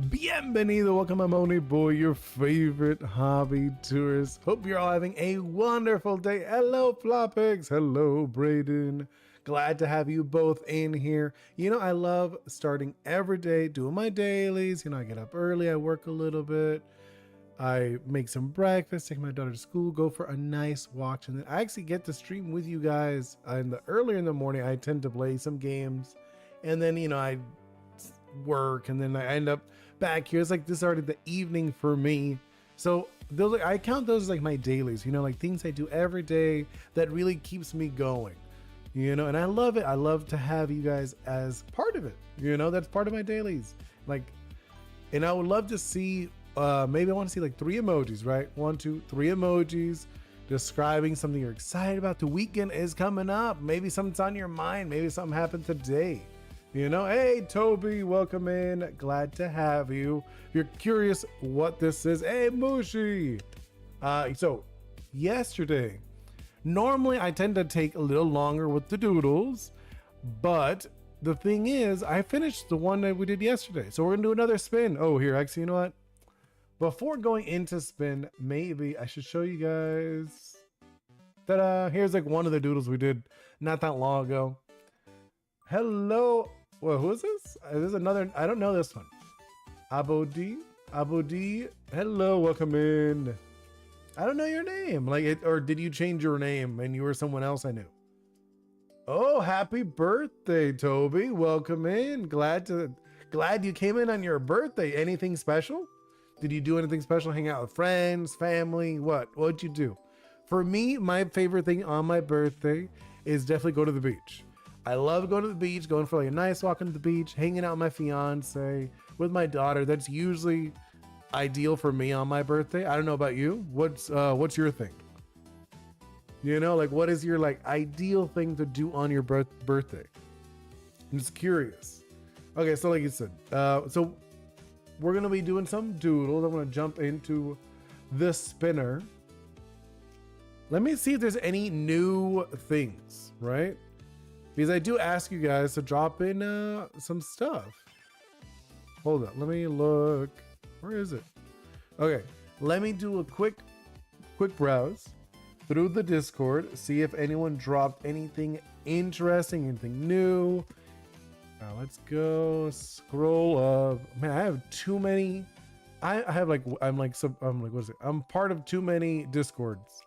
Bienvenido, welcome. I'm Oni Boi, your favorite hobby tourist. Hope you're all having a wonderful day. Hello, Flopix. Hello, Braden. Glad to have you both in here. You know, I love starting every day, doing my dailies. You know, I get up early, I work a little bit. I make some breakfast, take my daughter to school, go for a nice walk, and then I actually get to stream with you guys. Earlier in the morning, I tend to play some games, and then, you know, I work, and then I end up back here. It's like this is already the evening for me. So those, I count those as like my dailies, you know, like things I do every day that really keeps me going, you know, and I love it. I love to have you guys as part of it, you know, that's part of my dailies. Like, and I would love to see, maybe I want to see like 3 emojis, right? 1, 2, 3 emojis describing something you're excited about. The weekend is coming up. Maybe something's on your mind. Maybe something happened today. You know, hey, Toby, welcome in. Glad to have you. If you're curious what this is, hey, Mushi. So yesterday, normally I tend to take a little longer with the doodles, but the thing is, I finished the one that we did yesterday. So we're gonna do another spin. Oh, here, actually, you know what? Before going into spin, maybe I should show you guys. Ta-da! Here's like one of the doodles we did not that long ago. Hello. Well, who is this? There's another. I don't know this one. Abodi. Hello, welcome in. I don't know your name. Like it, or did you change your name and you were someone else I knew? Oh, happy birthday, Toby. Welcome in. Glad you came in on your birthday. Anything special? Did you do anything special? Hang out with friends, family? What'd you do? For me, my favorite thing on my birthday is definitely go to the beach. I love going to the beach, going for like a nice walk on the beach, hanging out with my fiance, with my daughter. That's usually ideal for me on my birthday. I don't know about you. What's your thing? You know, like what is your like ideal thing to do on your birthday? I'm just curious. Okay, so like you said, so we're gonna be doing some doodles. I'm gonna jump into the spinner. Let me see if there's any new things, right? Because I do ask you guys to drop in some stuff. Hold on, let me look. Where is it? Okay, let me do a quick browse through the Discord, see if anyone dropped anything interesting, anything new. Let's go scroll up. Man, I have too many. I have like, I'm like, what is it? I'm part of too many Discords.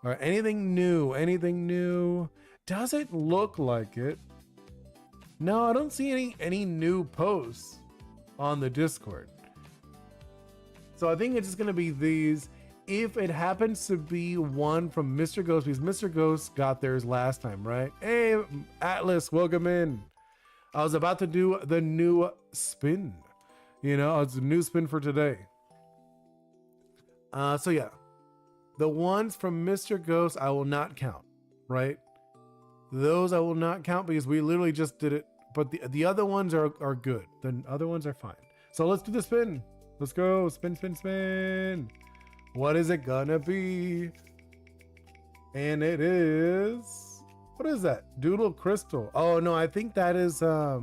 All right, anything new? Anything new? Doesn't look like it. No, I don't see any new posts on the Discord. So I think it's just gonna be these. If it happens to be one from Mr. Ghost, because Mr. Ghost got theirs last time, right? Hey, Atlas, welcome in. I was about to do the new spin. You know, it's a new spin for today. So yeah, the ones from Mr. Ghost, I will not count, right? Those I will not count because we literally just did it. But the other ones are good. The other ones are fine. So let's do the spin. Let's go. Spin, spin, spin. What is it gonna be? And it is... What is that? Doodle Crystal. Oh, no, I think that is... That's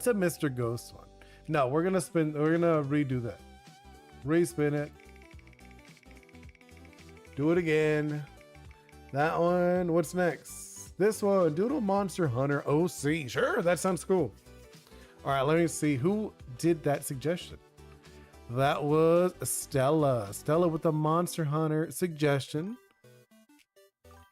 a Mr. Ghost one. No, we're gonna spin... We're gonna redo that. Respin it. Do it again. That one. What's next? This one. Doodle Monster Hunter OC. Sure, that sounds cool. All right, let me see who did that suggestion. That was Stella. Stella with the Monster Hunter suggestion.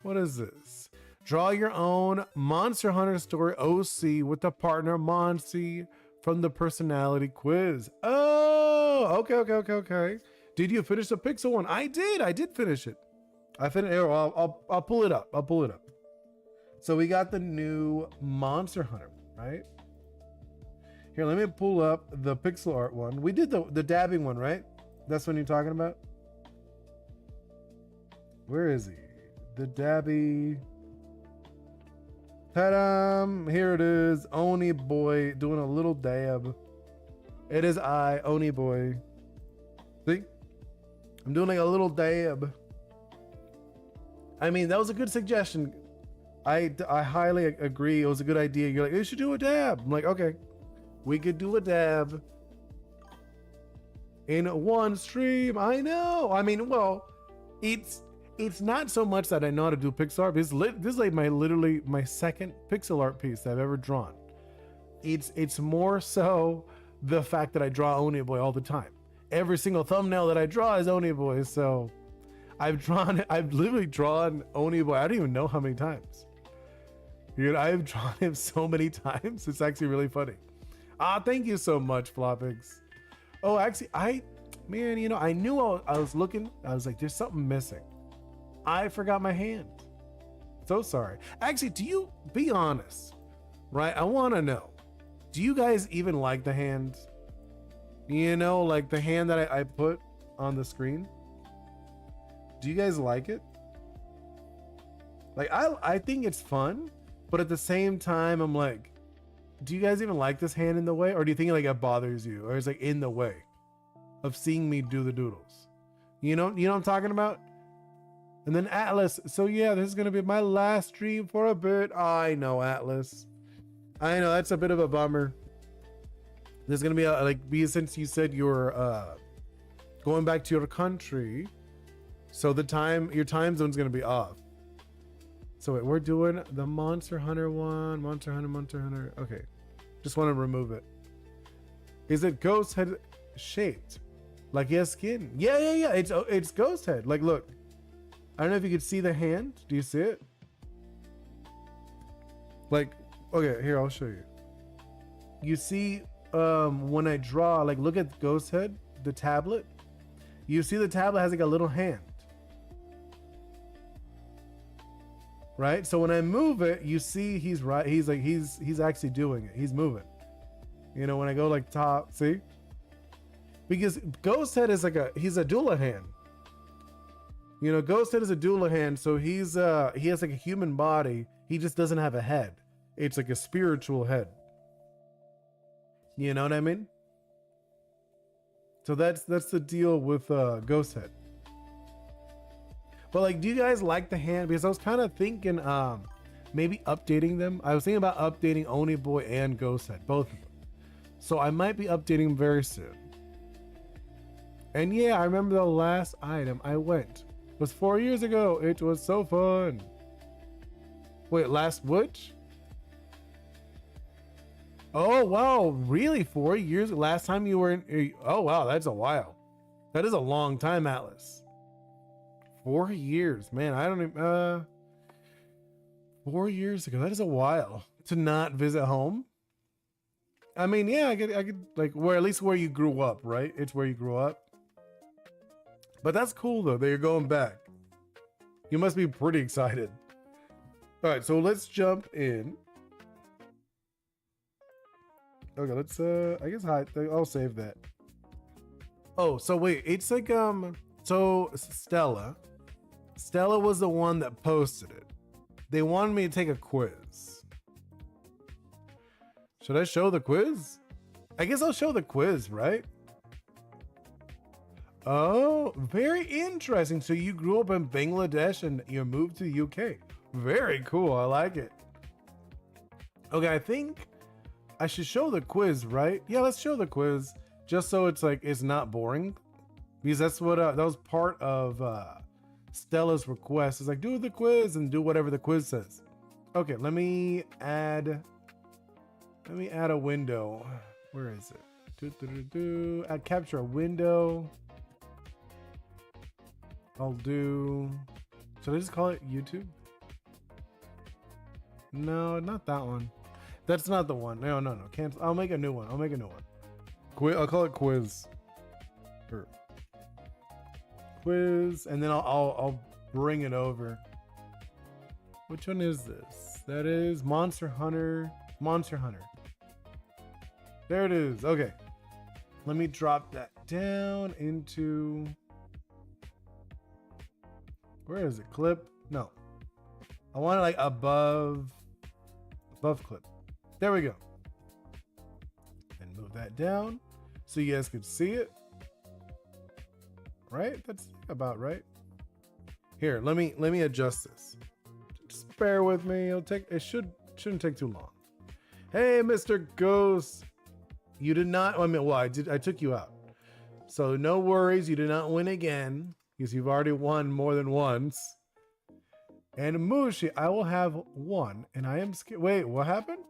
What is this? Draw your own Monster Hunter story OC with the partner Monsi from the personality quiz. Oh, okay. Did you finish the Pixel one? I did finish it. I finished. I'll pull it up. So we got the new Monster Hunter, right? Here, let me pull up the pixel art one. We did the dabbing one, right? That's what you're talking about. Where is he? The dabby. Ta-da! Here it is. Oni Boi doing a little dab. It is Oni Boi. See? I'm doing like a little dab. I mean, that was a good suggestion. I highly agree. It was a good idea. You're like, you should do a dab. I'm like, okay. We could do a dab in one stream. I know. I mean, well, it's not so much that I know how to do pixel art. This is like literally my second pixel art piece that I've ever drawn. It's more so the fact that I draw Oni Boi all the time. Every single thumbnail that I draw is Oni Boi. So I've literally drawn Oni Boi. I don't even know how many times. Dude, I've drawn him so many times. It's actually really funny. Thank you so much, Floppix. Oh, actually, man, you know, I knew I was looking. I was like, there's something missing. I forgot my hand. So sorry. Actually, do you, be honest, right? I want to know, do you guys even like the hand? You know, like the hand that I put on the screen? Do you guys like it? Like, I think it's fun, but at the same time, I'm like, do you guys even like this hand in the way? Or do you think like it bothers you? Or it's like in the way of seeing me do the doodles? You know what I'm talking about? And then Atlas. So yeah, this is going to be my last stream for a bit. I know, Atlas. I know, that's a bit of a bummer. There's going to be since you said you're going back to your country. So your time zone's going to be off. So wait, we're doing the Monster Hunter one. Monster Hunter. Okay. Just want to remove it. Is it ghost head shaped? Like he has skin? Yeah. It's ghost head. Like, look. I don't know if you could see the hand. Do you see it? Like, okay, here, I'll show you. You see, when I draw, like, look at ghost head, the tablet. You see the tablet has like a little hand. Right? So when I move it, you see he's right. He's actually doing it. He's moving. You know, when I go like top, see? Because Ghost Head is he's a doula hand. You know, Ghost Head is a doula hand, so he has like a human body. He just doesn't have a head. It's like a spiritual head. You know what I mean? So that's the deal with Ghost Head. But like, do you guys like the hand? Because I was kind of thinking maybe updating them. I was thinking about updating Oni Boi and Ghost Head, both of them. So I might be updating them very soon. And yeah, I remember the last item I went was 4 years ago. It was so fun. Wait, last which? Oh wow, really? 4 years? Last time you were in? Oh wow, that's a while. That is a long time, Atlas. 4 years, man. I don't even. 4 years ago. That is a while to not visit home. I mean, yeah, I could like where at least where you grew up, right? It's where you grew up. But that's cool though that you're going back. You must be pretty excited. All right, so let's jump in. Okay, let's I guess I'll save that. Oh, so wait, it's like so Stella was the one that posted it. They wanted me to take a quiz. Should I show the quiz? I guess I'll show the quiz, right? Oh, very interesting. So you grew up in Bangladesh and you moved to the UK. Very cool. I like it. Okay, I think I should show the quiz, right? Yeah, let's show the quiz just so it's like it's not boring. Because that's what that was part of Stella's request. It's like do the quiz and do whatever the quiz says. Okay, let me add a window. Where is it? Add capture a window. I'll do. Should I just call it YouTube? No, not that one. That's not the one. No. Cancel. I'll make a new one. I'll call it quiz. Quiz, and then I'll bring it over. Which one is this? That is Monster Hunter. There it is. Okay. Let me drop that down into. Where is it? Clip? No. I want it like above clip. There we go. And move that down so you guys can see it. Right? That's about right. Here, let me adjust this. Just bear with me. It shouldn't take too long. Hey, Mr. Ghost. You did not. I mean, well, I took you out. So no worries. You did not win again because you've already won more than once. And Mushi, I will have one. And I am scared. Wait, what happened?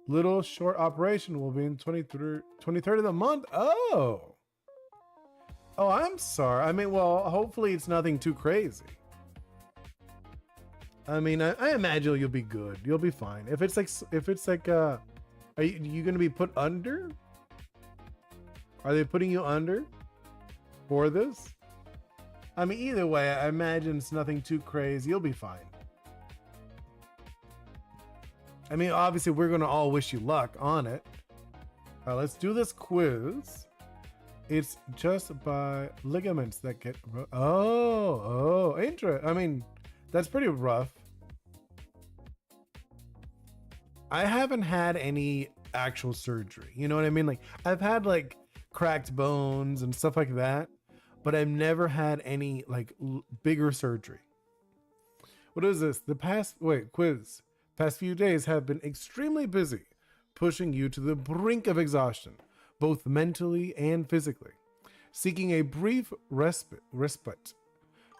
Little short operation will be in 23rd of the month. Oh. Oh, I'm sorry. I mean, well, hopefully it's nothing too crazy. I mean, I imagine you'll be good. You'll be fine. If it's like, are you going to be put under? Are they putting you under for this? I mean, either way, I imagine it's nothing too crazy. You'll be fine. I mean, obviously, we're going to all wish you luck on it. Let's do this quiz. It's just by ligaments that get... interesting. I mean, that's pretty rough. I haven't had any actual surgery. You know what I mean? Like, I've had, like, cracked bones and stuff like that. But I've never had any, like, bigger surgery. What is this? Quiz. Past few days have been extremely busy, pushing you to the brink of exhaustion, both mentally and physically. Seeking a brief respite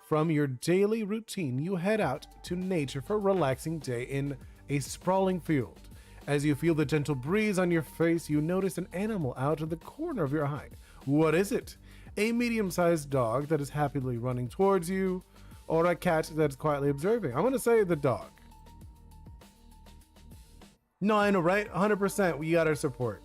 from your daily routine, you head out to nature for a relaxing day in a sprawling field. As you feel the gentle breeze on your face, you notice an animal out of the corner of your eye. What is it? A medium-sized dog that is happily running towards you, or a cat that's quietly observing? I'm going to say the dog. No, I know, right? 100%. We got our support.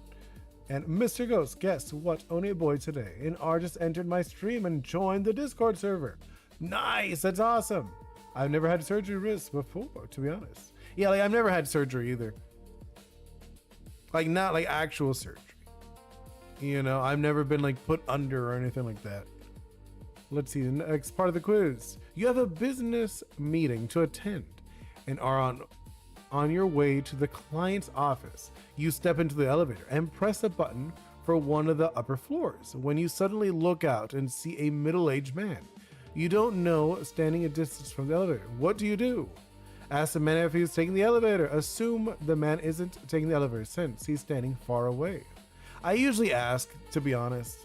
And Mr. Ghost, guess what? Oni Boi today. An artist entered my stream and joined the Discord server. Nice. That's awesome. I've never had surgery wrist before, to be honest. Yeah, like I've never had surgery either. Like not like actual surgery. You know, I've never been like put under or anything like that. Let's see the next part of the quiz. You have a business meeting to attend and are on your way to the client's office. You step into the elevator and press a button for one of the upper floors when you suddenly look out and see a middle-aged man you don't know standing a distance from the elevator. What do you do? Ask the man if he's taking the elevator. Assume the man isn't taking the elevator since he's standing far away. I usually ask, to be honest.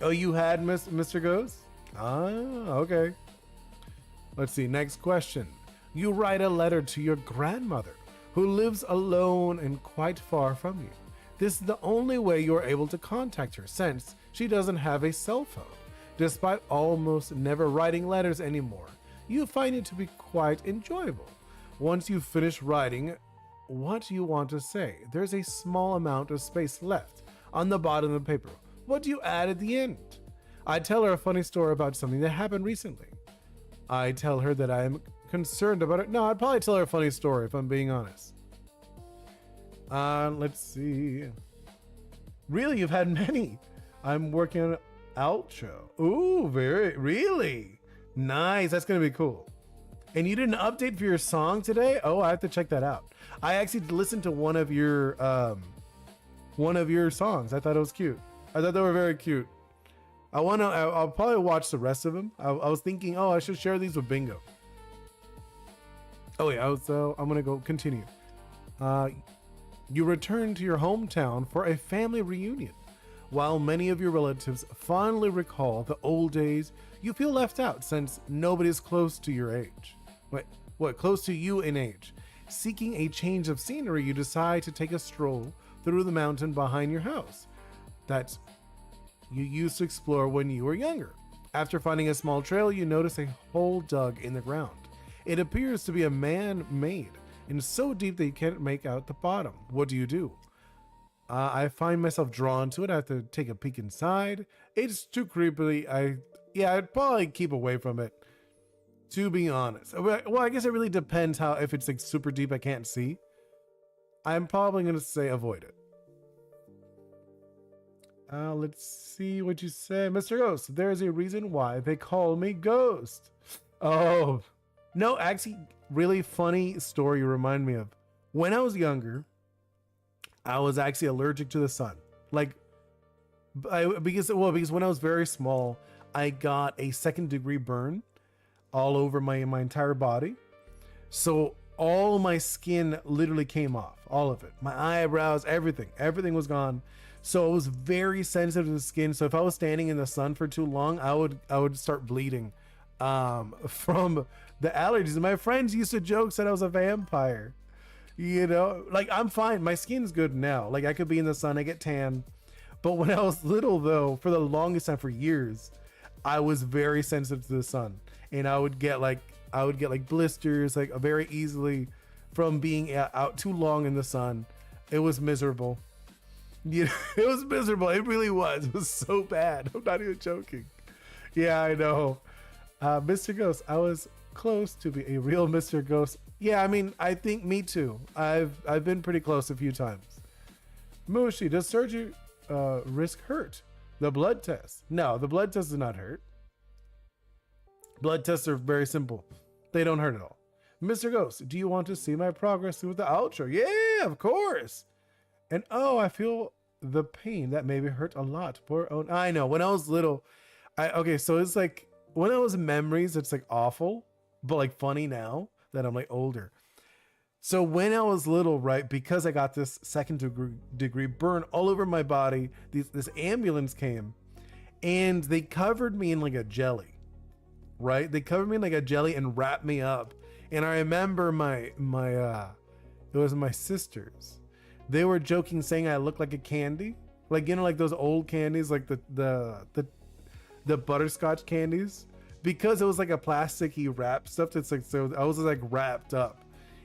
Oh, you had Mr. Ghost? Ah, okay. Let's see, next question. You write a letter to your grandmother, who lives alone and quite far from you. This is the only way you're able to contact her, since she doesn't have a cell phone. Despite almost never writing letters anymore, you find it to be quite enjoyable. Once you finish writing what you want to say, there's a small amount of space left on the bottom of the paper. What do you add at the end? I tell her a funny story about something that happened recently. I tell her that I am concerned about it. No, I'd probably tell her a funny story if I'm being honest. Let's see. Really, you've had many. I'm working on an outro. Ooh, really nice. That's gonna be cool. And you did an update for your song today? Oh, I have to check that out. I actually listened to one of your songs. I thought it was cute. I thought they were very cute. I'll probably watch the rest of them. I was thinking, oh, I should share these with Bingo. Oh yeah, I'm gonna go continue. You return to your hometown for a family reunion. While many of your relatives fondly recall the old days, you feel left out since nobody's close to your age. Close to you in age. Seeking a change of scenery, you decide to take a stroll through the mountain behind your house that you used to explore when you were younger. After finding a small trail, you notice a hole dug in the ground. It appears to be a man-made and so deep that you can't make out the bottom. What do? I find myself drawn to it. I have to take a peek inside. It's too creepy. I'd probably keep away from it, to be honest. Well, I guess it really depends if it's like super deep I can't see. I'm probably going to say avoid it. Let's see what you say. Mr. Ghost, there is a reason why they call me Ghost. Oh, no, actually, really funny story you remind me of. When I was younger, I was actually allergic to the sun. Because when I was very small, I got a 2nd-degree burn all over my entire body. So all my skin literally came off, all of it. My eyebrows, everything was gone. So it was very sensitive to the skin. So if I was standing in the sun for too long, I would start bleeding from the allergies. And my friends used to joke, said I was a vampire. You know, like, I'm fine. My skin's good now. Like, I could be in the sun, I get tan. But when I was little, though, for the longest time, for years, I was very sensitive to the sun, and I would get like blisters like very easily from being out too long in the sun. It was miserable. Yeah, it was miserable. It really was. It was so bad. I'm not even joking. Yeah, I know. Mr. Ghost, I was close to be a real Mr. Ghost. Yeah, I mean, I think me too. I've been pretty close a few times. Mushi, does surgery risk hurt? The blood test? No, the blood test does not hurt. Blood tests are very simple. They don't hurt at all. Mr. Ghost, do you want to see my progress through the outro? Yeah, of course. And oh, I feel the pain. That maybe hurt a lot. Poor own. I know. When I was little, okay, so it's like when I was in memories, it's like awful, but like funny now that I'm like older. So when I was little, right, because I got this second degree burn all over my body, this ambulance came and they covered me in like a jelly, right? They covered me in like a jelly and wrapped me up. And I remember it was my sisters. They were joking, saying I looked like a candy, like, you know, like those old candies, like the butterscotch candies, because it was like a plasticky wrap stuff. It's like, so I was like wrapped up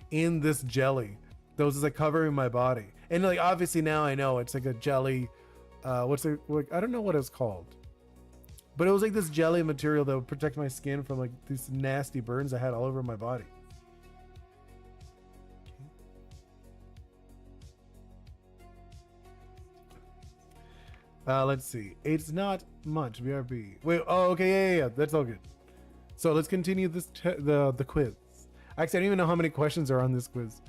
in this jelly that was just like covering my body. And like, obviously now I know it's like a jelly, what's it, like, I don't know what it's called, but it was like this jelly material that would protect my skin from like these nasty burns I had all over my body. Let's see. It's not much. BRB. Wait. Oh, okay. Yeah. That's all good. So let's continue this the quiz. Actually, I don't even know how many questions are on this quiz.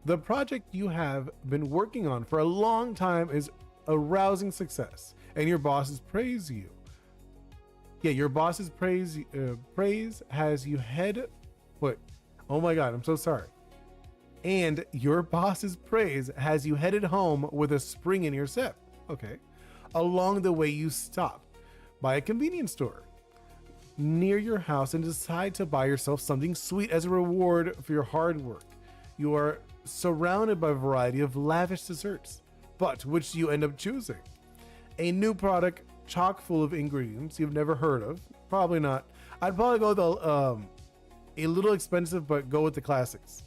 The project you have been working on for a long time is a rousing success, and your bosses praise you. Yeah, your bosses praise has you head. What? Oh my God, I'm so sorry. And your boss's praise has you headed home with a spring in your step. Okay. Along the way, you stop by a convenience store near your house and decide to buy yourself something sweet as a reward for your hard work. You are surrounded by a variety of lavish desserts, but which do you end up choosing? A new product chock full of ingredients you've never heard of? Probably not. I'd probably go with a little expensive, but go with the classics.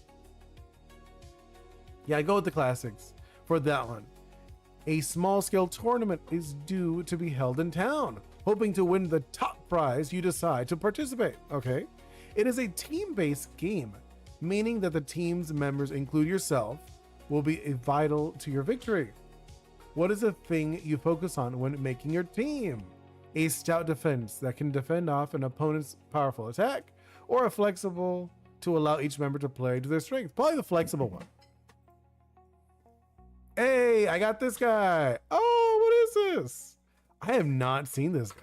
Yeah, I go with the classics for that one. A small-scale tournament is due to be held in town. Hoping to win the top prize, you decide to participate. Okay. It is a team-based game, meaning that the team's members, include yourself, will be vital to your victory. What is the thing you focus on when making your team? A stout defense that can defend off an opponent's powerful attack, or a flexible to allow each member to play to their strength? Probably the flexible one. Hey, I got this guy. Oh, what is this? I have not seen this guy.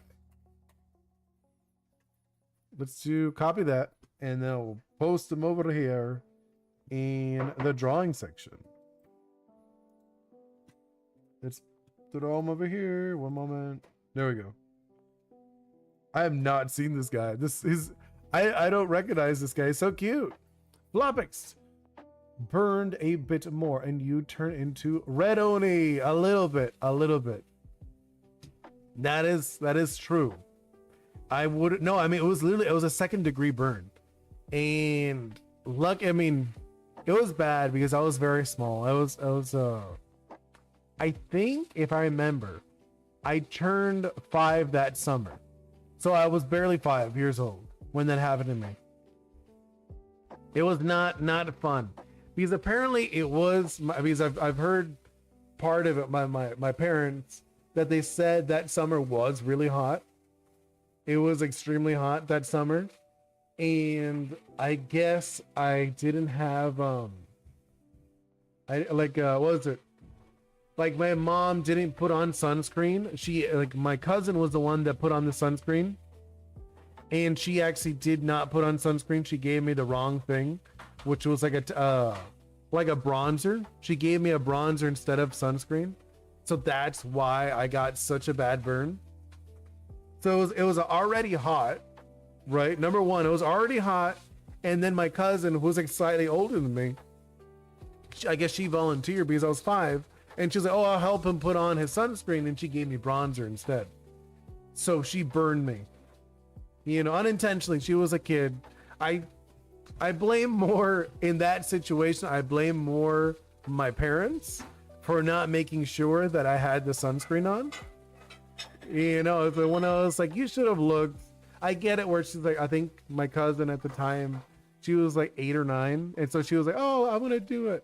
Let's copy that, and then we'll post them over here in the drawing section. Let's throw them over here. One moment. There we go. I have not seen this guy. This is, I don't recognize this guy. He's so cute. Flopix. Burned a bit more and you turn into Red Oni. A little bit. That is true. I would, no, I mean, it was a second degree burn, and I mean, it was bad because I was very small. I think if I remember, I turned 5 that summer. So I was barely 5 years old when that happened to me. It was not fun. Because apparently it was, because I've heard part of it, my parents, that they said that summer was really hot. It was extremely hot that summer. And I guess I didn't have, what was it? Like, my mom didn't put on sunscreen. My cousin was the one that put on the sunscreen. And she actually did not put on sunscreen. She gave me the wrong thing. which was like a bronzer. She gave me a bronzer instead of sunscreen. So that's why I got such a bad burn. So it was already hot, right? Number one, it was already hot. And then my cousin, who's like slightly older than me, I guess she volunteered because I was 5. And she's like, oh, I'll help him put on his sunscreen. And she gave me bronzer instead. So she burned me, you know, unintentionally. She was a kid. I blame more in that situation. I blame more my parents for not making sure that I had the sunscreen on. You know, when I was like, you should have looked. I get it where she's like, I think my cousin at the time, she was like 8 or 9. And so she was like, oh, I'm going to do it.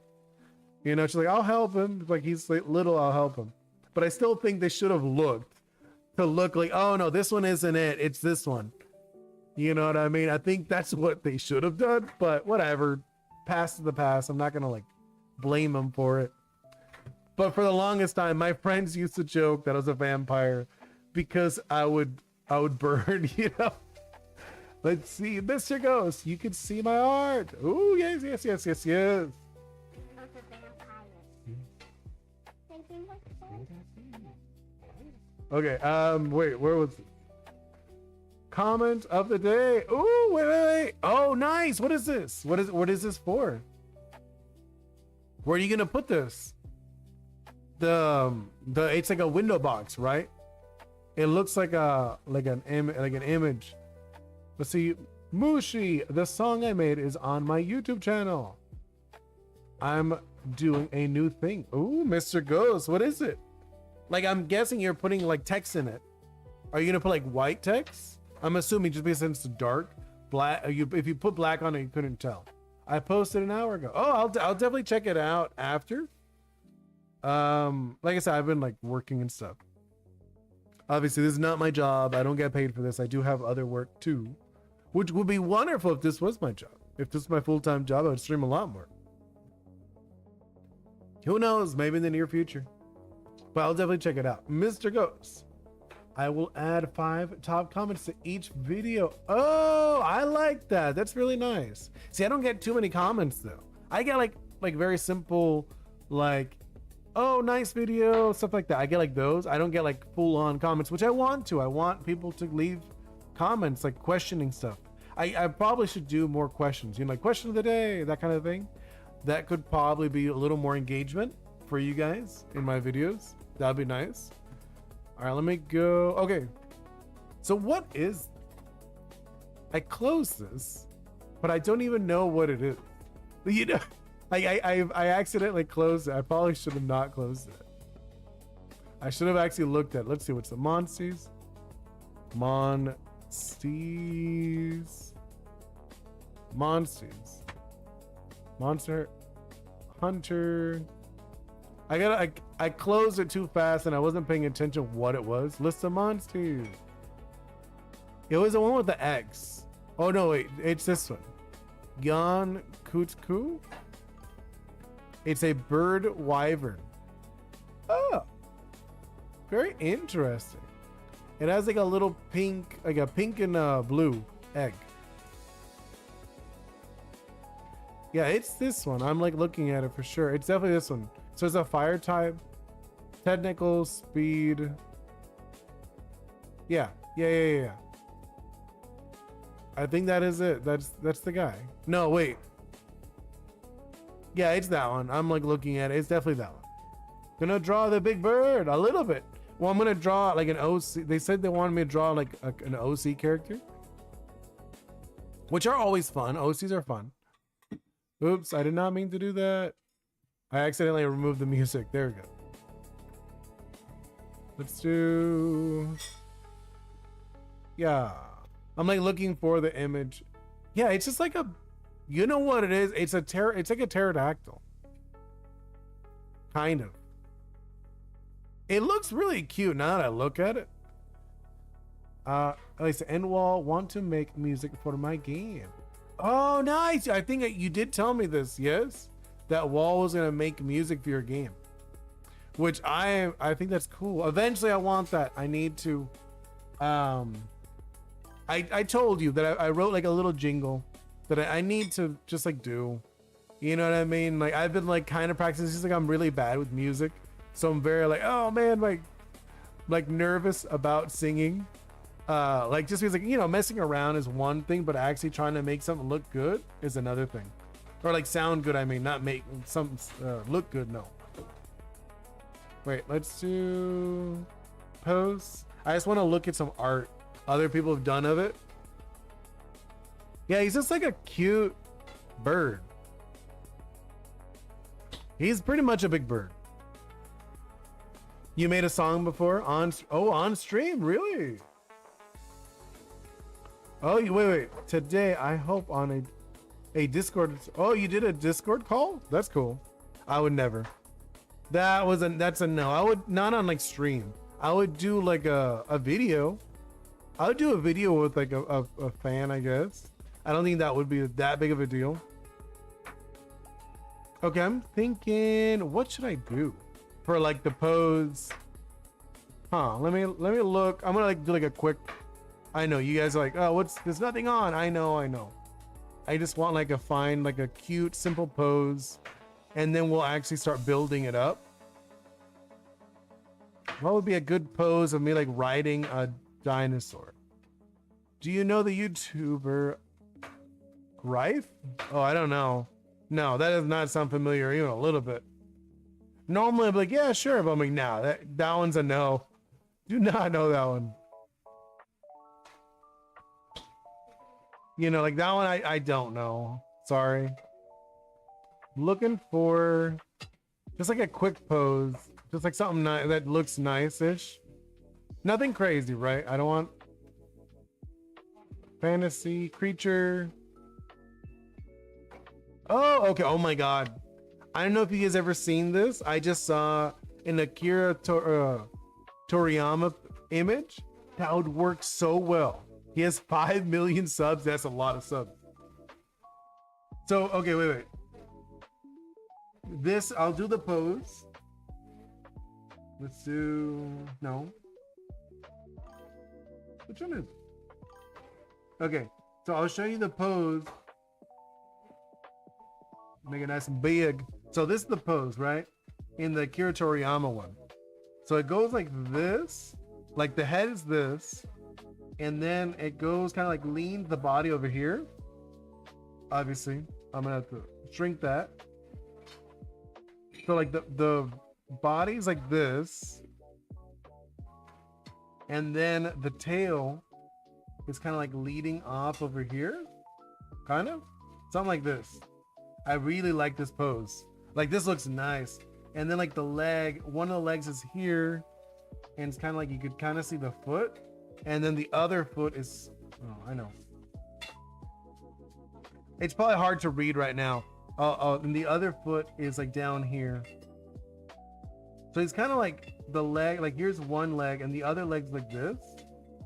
You know, she's like, I'll help him. Like, he's like little, I'll help him. But I still think they should have looked to look like, oh no, this one isn't it. It's this one. You know what I mean? I think that's what they should have done, but whatever. Past is the past. I'm not going to like blame them for it. But for the longest time, my friends used to joke that I was a vampire because I would burn, you know. Let's see, Mr. Ghost, you can see my art. Oh, yes, yes, yes, yes, yes. Okay, wait, where was it? Comment of the day. Oh, wait. Oh, nice. What is this? What is this for? Where are you gonna put this? It's like a window box, right? It looks like an image. Let's see. Mushi, the song I made is on my YouTube channel. I'm doing a new thing. Ooh, Mr. Ghost, what is it? Like, I'm guessing you're putting like text in it. Are you gonna put like white text? I'm assuming just because it's dark, black. If you put black on it, you couldn't tell. I posted an hour ago. Oh, I'll definitely check it out after. Like I said, I've been like working and stuff. Obviously, this is not my job. I don't get paid for this. I do have other work too, which would be wonderful if this was my job. If this was my full-time job, I would stream a lot more. Who knows? Maybe in the near future. But I'll definitely check it out. Mr. Ghost, I will add 5 top comments to each video. Oh, I like that. That's really nice. See, I don't get too many comments though. I get like very simple, like, oh, nice video, stuff like that. I get like those. I don't get like full on comments, which I want to. I want people to leave comments, like questioning stuff. I probably should do more questions, you know, like question of the day, that kind of thing. That could probably be a little more engagement for you guys in my videos. That'd be nice. All right, let me go. Okay. So what is, I closed this, but I don't even know what it is. You know, I accidentally closed it. I probably should have not closed it. I should have actually looked at, let's see, what's the Monsties? Monsties. Monster Hunter. I closed it too fast and I wasn't paying attention what it was. List of monsters. It was the one with the X. Oh no, wait, it's this one. Yon Kutku. It's a bird wyvern. Oh, very interesting. It has like a little pink, like a pink and blue egg. Yeah, it's this one. I'm like looking at it for sure. It's definitely this one. So it's a fire type, technical speed. Yeah. I think that is it. That's the guy. No, wait. Yeah, it's that one. I'm like looking at it. It's definitely that one. Gonna draw the big bird a little bit. Well, I'm gonna draw like an OC. They said they wanted me to draw like an OC character, which are always fun. OCs are fun. Oops, I did not mean to do that. I accidentally removed the music. There we go. Let's do... Yeah. I'm like looking for the image. Yeah, it's just like a... You know what it is? It's like a pterodactyl. Kind of. It looks really cute now that I look at it. At least end wall, want to make music for my game. Oh, nice. I think you did tell me this, yes? That Wall was gonna make music for your game, which I think that's cool. Eventually I want that. I need to, I told you that I wrote like a little jingle that I need to just like do. You know what I mean? Like I've been like kind of practicing. It's just like I'm really bad with music, so I'm very like, oh man, like nervous about singing. Like just because like messing around is one thing, but actually trying to make something look good is another thing, or like sound good. I mean, not make something look good. No. Wait, let's do pose. I just want to look at some art other people have done of it. Yeah, he's just like a cute bird. He's pretty much a big bird. You made a song before on stream, really? Oh, wait. Today, I hope on a Discord. Oh, you did a Discord call? That's cool. I would never. That's a no. I would not on like stream. I would do like a video. I would do a video with like a fan, I guess. I don't think that would be that big of a deal. Okay, I'm thinking, what should I do for like the pose? Huh? Let me look. I'm gonna like do like a quick. I know you guys are like, oh, there's nothing on. I know. I just want like a cute, simple pose, and then we'll actually start building it up. What would be a good pose of me like riding a dinosaur? Do you know the YouTuber Rife? Oh, I don't know. No, that does not sound familiar even a little bit. Normally I'd be like, yeah, sure, but I'm like, nah, that one's a no. Do not know that one. Like that one I don't know. Sorry. Looking for just like a quick pose. Just like something that looks nice-ish. Nothing crazy, right? I don't want fantasy creature. Oh, okay. Oh my god. I don't know if you guys ever seen this. I just saw an Akira Toriyama image that would work so well. He has 5 million subs. That's a lot of subs. So, okay, wait. This, I'll do the pose. Let's do, no. Which one is it? Okay, so I'll show you the pose. Make it nice and big. So this is the pose, right? In the Akira Toriyama one. So it goes like this. Like the head is this. And then it goes kind of like leans the body over here. Obviously, I'm gonna have to shrink that. So like the body's like this. And then the tail is kind of like leading off over here. Kind of. Something like this. I really like this pose. Like this looks nice. And then like the leg, one of the legs is here. And it's kind of like you could kind of see the foot. And then the other foot is, oh, I know. It's probably hard to read right now. And the other foot is like down here. So it's kind of like the leg, like here's one leg and the other leg's like this.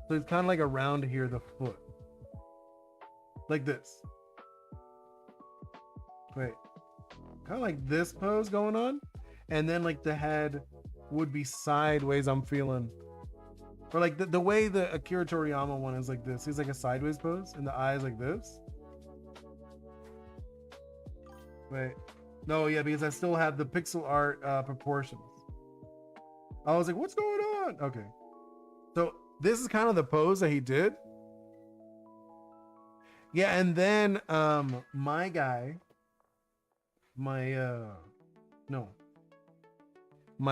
So it's kind of like around here, the foot. Like this. Wait. Kind of like this pose going on. And then like the head would be sideways, I'm feeling. Or like the way the Akira Toriyama one is like this. He's like a sideways pose and the eyes like this. Wait. No, yeah, because I still have the pixel art proportions. I was like, what's going on? Okay. So this is kind of the pose that he did. Yeah, and then my guy, my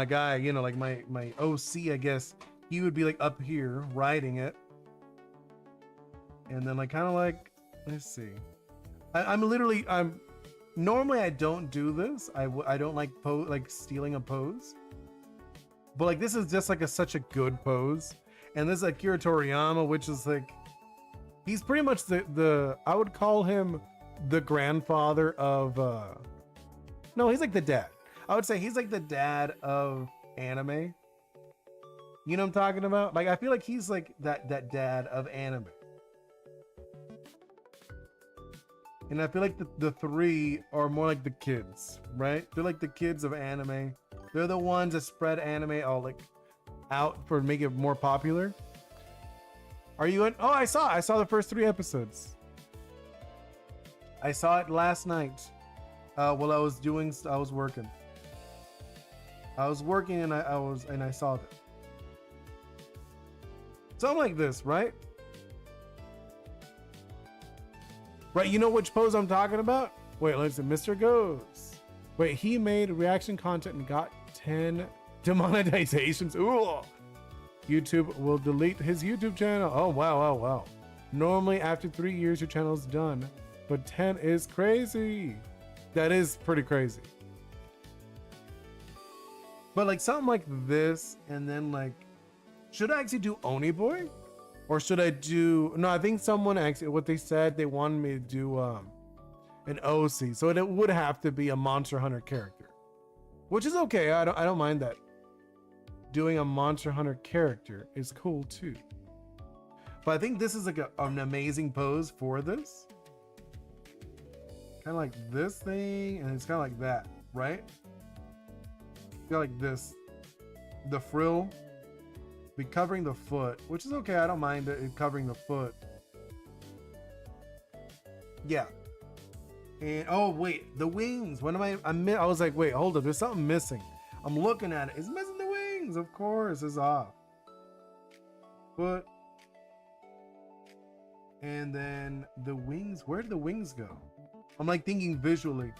guy, like my OC, I guess, he would be like up here riding it. And then like kind of like, let's see. I'm normally I don't do this. I don't like stealing a pose. But like this is just like such a good pose. And this is Akira Toriyama, which is like, he's pretty much the I would call him the grandfather of no, he's like the dad. I would say he's like the dad of anime. You know what I'm talking about? Like I feel like he's like that dad of anime. And I feel like the three are more like the kids, right? They're like the kids of anime. They're the ones that spread anime all like out for make it more popular. Are you in? Oh, I saw the first 3 episodes. I saw it last night. Well, I was working. And I saw that. Something like this, right? Right, you know which pose I'm talking about? Wait, let's see, Mr. Ghost. Wait, he made reaction content and got 10 demonetizations. Ooh. YouTube will delete his YouTube channel. Oh, wow. Normally after 3 years, your channel's done, but 10 is crazy. That is pretty crazy. But like something like this, and then like, should I actually do Oni Boi? Or should I do, no, I think someone actually, what they said, they wanted me to do an OC. So it would have to be a Monster Hunter character, which is okay. I don't mind that. Doing a Monster Hunter character is cool too. But I think this is like an amazing pose for this. Kind of like this thing, and it's kind of like that, right? Got like this, the frill be covering the foot, which is okay. I don't mind it covering the foot. Yeah. And oh wait, the wings. What am I was like, wait, hold up. There's something missing. I'm looking at it. It's missing the wings. Of course, it's off. Foot. And then the wings. Where did the wings go? I'm like thinking visually.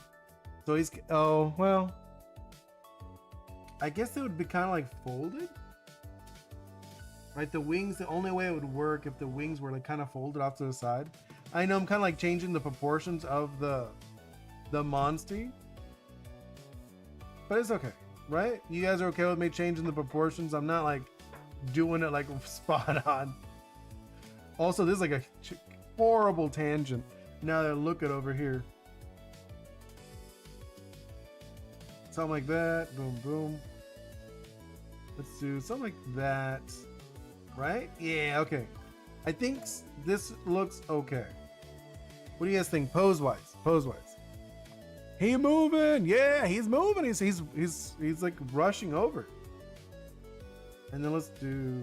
So he's, oh well. I guess it would be kind of like folded. Right, the wings, the only way it would work if the wings were like kind of folded off to the side. I know I'm kind of like changing the proportions of the monstie, but it's okay, right? You guys are okay with me changing the proportions? I'm not like doing it like spot on. Also, this is like a horrible tangent now that I look at over here. Something like that, boom, boom. Let's do something like that. Right? Yeah, okay. I think this looks okay. What do you guys think? Pose-wise. He moving. Yeah, he's moving. He's like rushing over. And then let's do,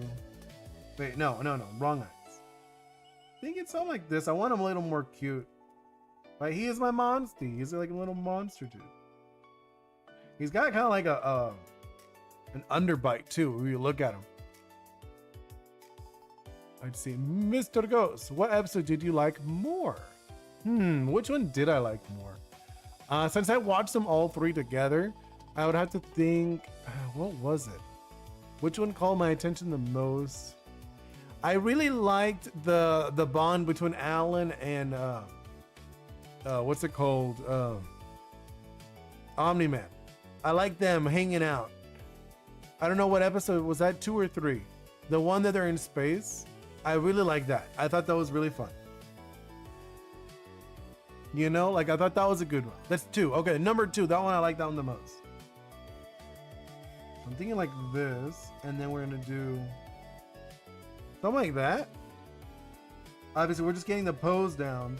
wait, no, wrong eyes. I think it's something like this. I want him a little more cute. Right? He is my monster. He's like a little monster dude. He's got kind of like an underbite too, when you look at him. I'd see Mr. Ghost. What episode did you like more? Which one did I like more? Since I watched them all three together, I would have to think, what was it? Which one called my attention the most? I really liked the bond between Alan and what's it called? Omni-Man. I like them hanging out. I don't know what episode was that, 2 or 3? The one that they're in space. I really like that. I thought that was really fun. You know, like I thought that was a good one. That's 2. Okay, number 2. That one I like that one the most. I'm thinking like this, and then we're gonna do something like that. Obviously, we're just getting the pose down.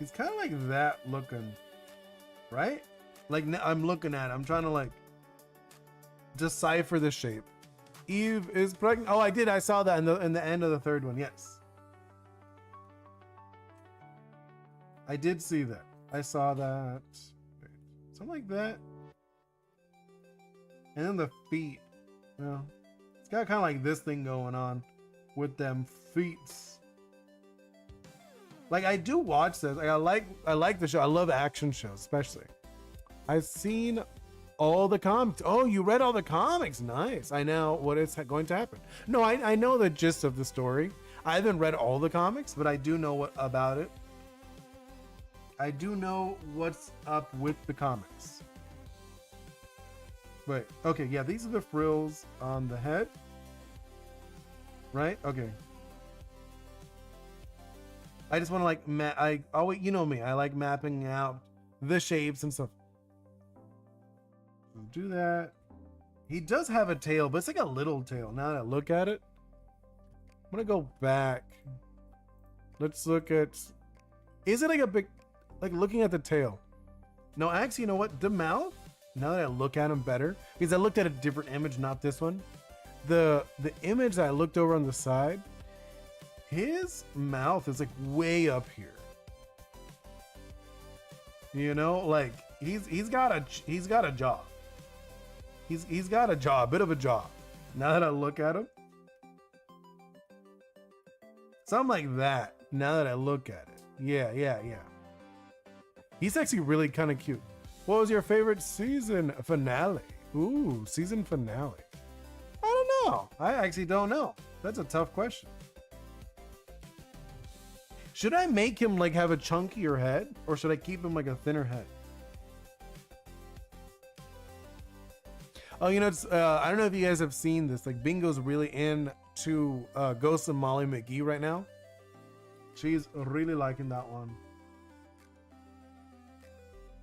He's kind of like that looking, right? Like I'm looking at it. I'm trying to like decipher the shape. Eve is pregnant. Oh, I did. I saw that in the end of the third one. Yes. I did see that. I saw that. Something like that. And then the feet. Well, it's got kind of like this thing going on with them feet. Like I do watch this. Like I like the show. I love action shows, especially. I've seen all the comics. Oh, you read all the comics. Nice. I know what is going to happen. No, I know the gist of the story. I haven't read all the comics, but I do know what about it. I do know what's up with the comics. Wait, okay, yeah, these are the frills on the head. Right? Okay. I just want to like you know me, I like mapping out the shapes and stuff. Do that. He does have a tail, but it's like a little tail. Now that I look at it, I'm gonna go back. Let's look at, is it like a big, like looking at the tail? No, actually, you know what? The mouth, now that I look at him better, because I looked at a different image, not this one. The image that I looked over on the side, his mouth is like way up here. You know, like he's got a job. He's got a job, bit of a job. Now that I look at him, something like that. Now that I look at it, yeah. He's actually really kind of cute. What was your favorite season finale? Ooh, season finale. I don't know. I actually don't know. That's a tough question. Should I make him like have a chunkier head, or should I keep him like a thinner head? Oh, you know, it's I don't know if you guys have seen this. Like, Bingo's really into Ghost of Molly McGee right now. She's really liking that one.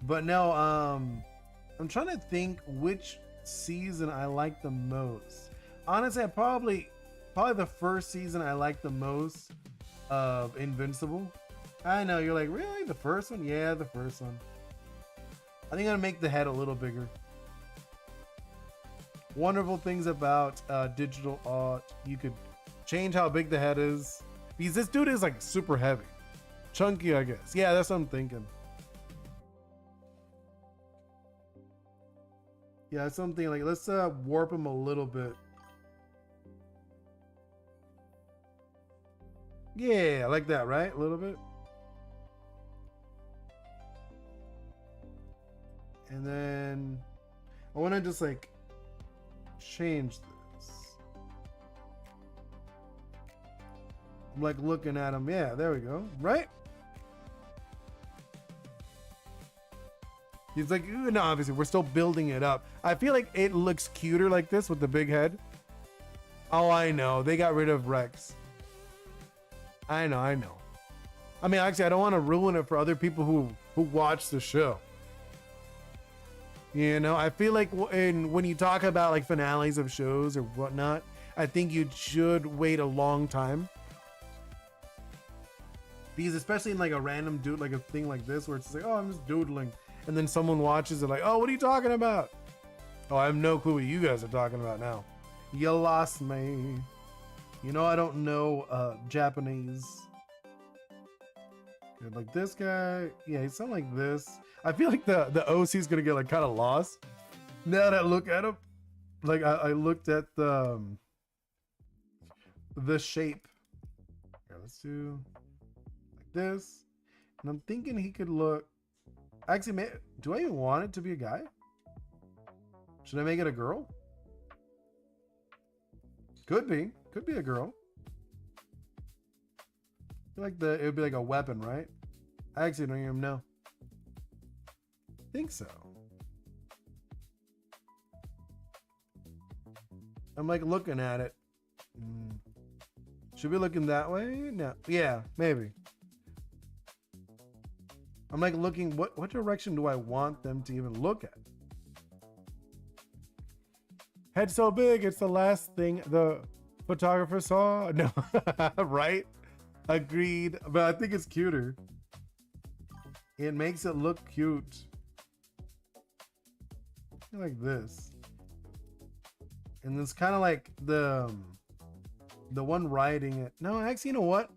But no, I'm trying to think which season I like the most. Honestly, probably the first season I like the most of Invincible. I know, you're like, really? The first one? Yeah, the first one. I think I'm gonna make the head a little bigger. Wonderful things about digital art. You could change how big the head is. Because this dude is like super heavy. Chunky, I guess. Yeah, that's what I'm thinking. Yeah, something like, let's warp him a little bit. Yeah, like that, right? A little bit. And then I want to just like change this. I'm like looking at him. Yeah, there we go. Right? He's like, no, obviously we're still building it up. I feel like it looks cuter like this with the big head. Oh, I know. They got rid of Rex. I know. I mean, actually, I don't want to ruin it for other people who watch the show. You know, I feel like when you talk about like finales of shows or whatnot, I think you should wait a long time. Because especially in like a random dude, like a thing like this, where it's like, oh, I'm just doodling. And then someone watches it like, oh, what are you talking about? Oh, I have no clue what you guys are talking about now. You lost me. You know, I don't know Japanese. Good, like this guy. Yeah, he's something like this. I feel like the OC is gonna get like kind of lost. Now that I look at him, like I looked at the shape. Yeah, let's do like this. And I'm thinking he could look. Actually, do I even want it to be a guy? Should I make it a girl? Could be a girl. I feel like it would be like a weapon, right? I actually don't even know. Think so. I'm like looking at it. Should we be looking that way? No. Yeah, maybe. I'm like looking, what direction do I want them to even look at? Head so big, it's the last thing the photographer saw. No, right? Agreed. But I think it's cuter. It makes it look cute. Like this. And it's kind of like the one riding it. No, actually, you know what?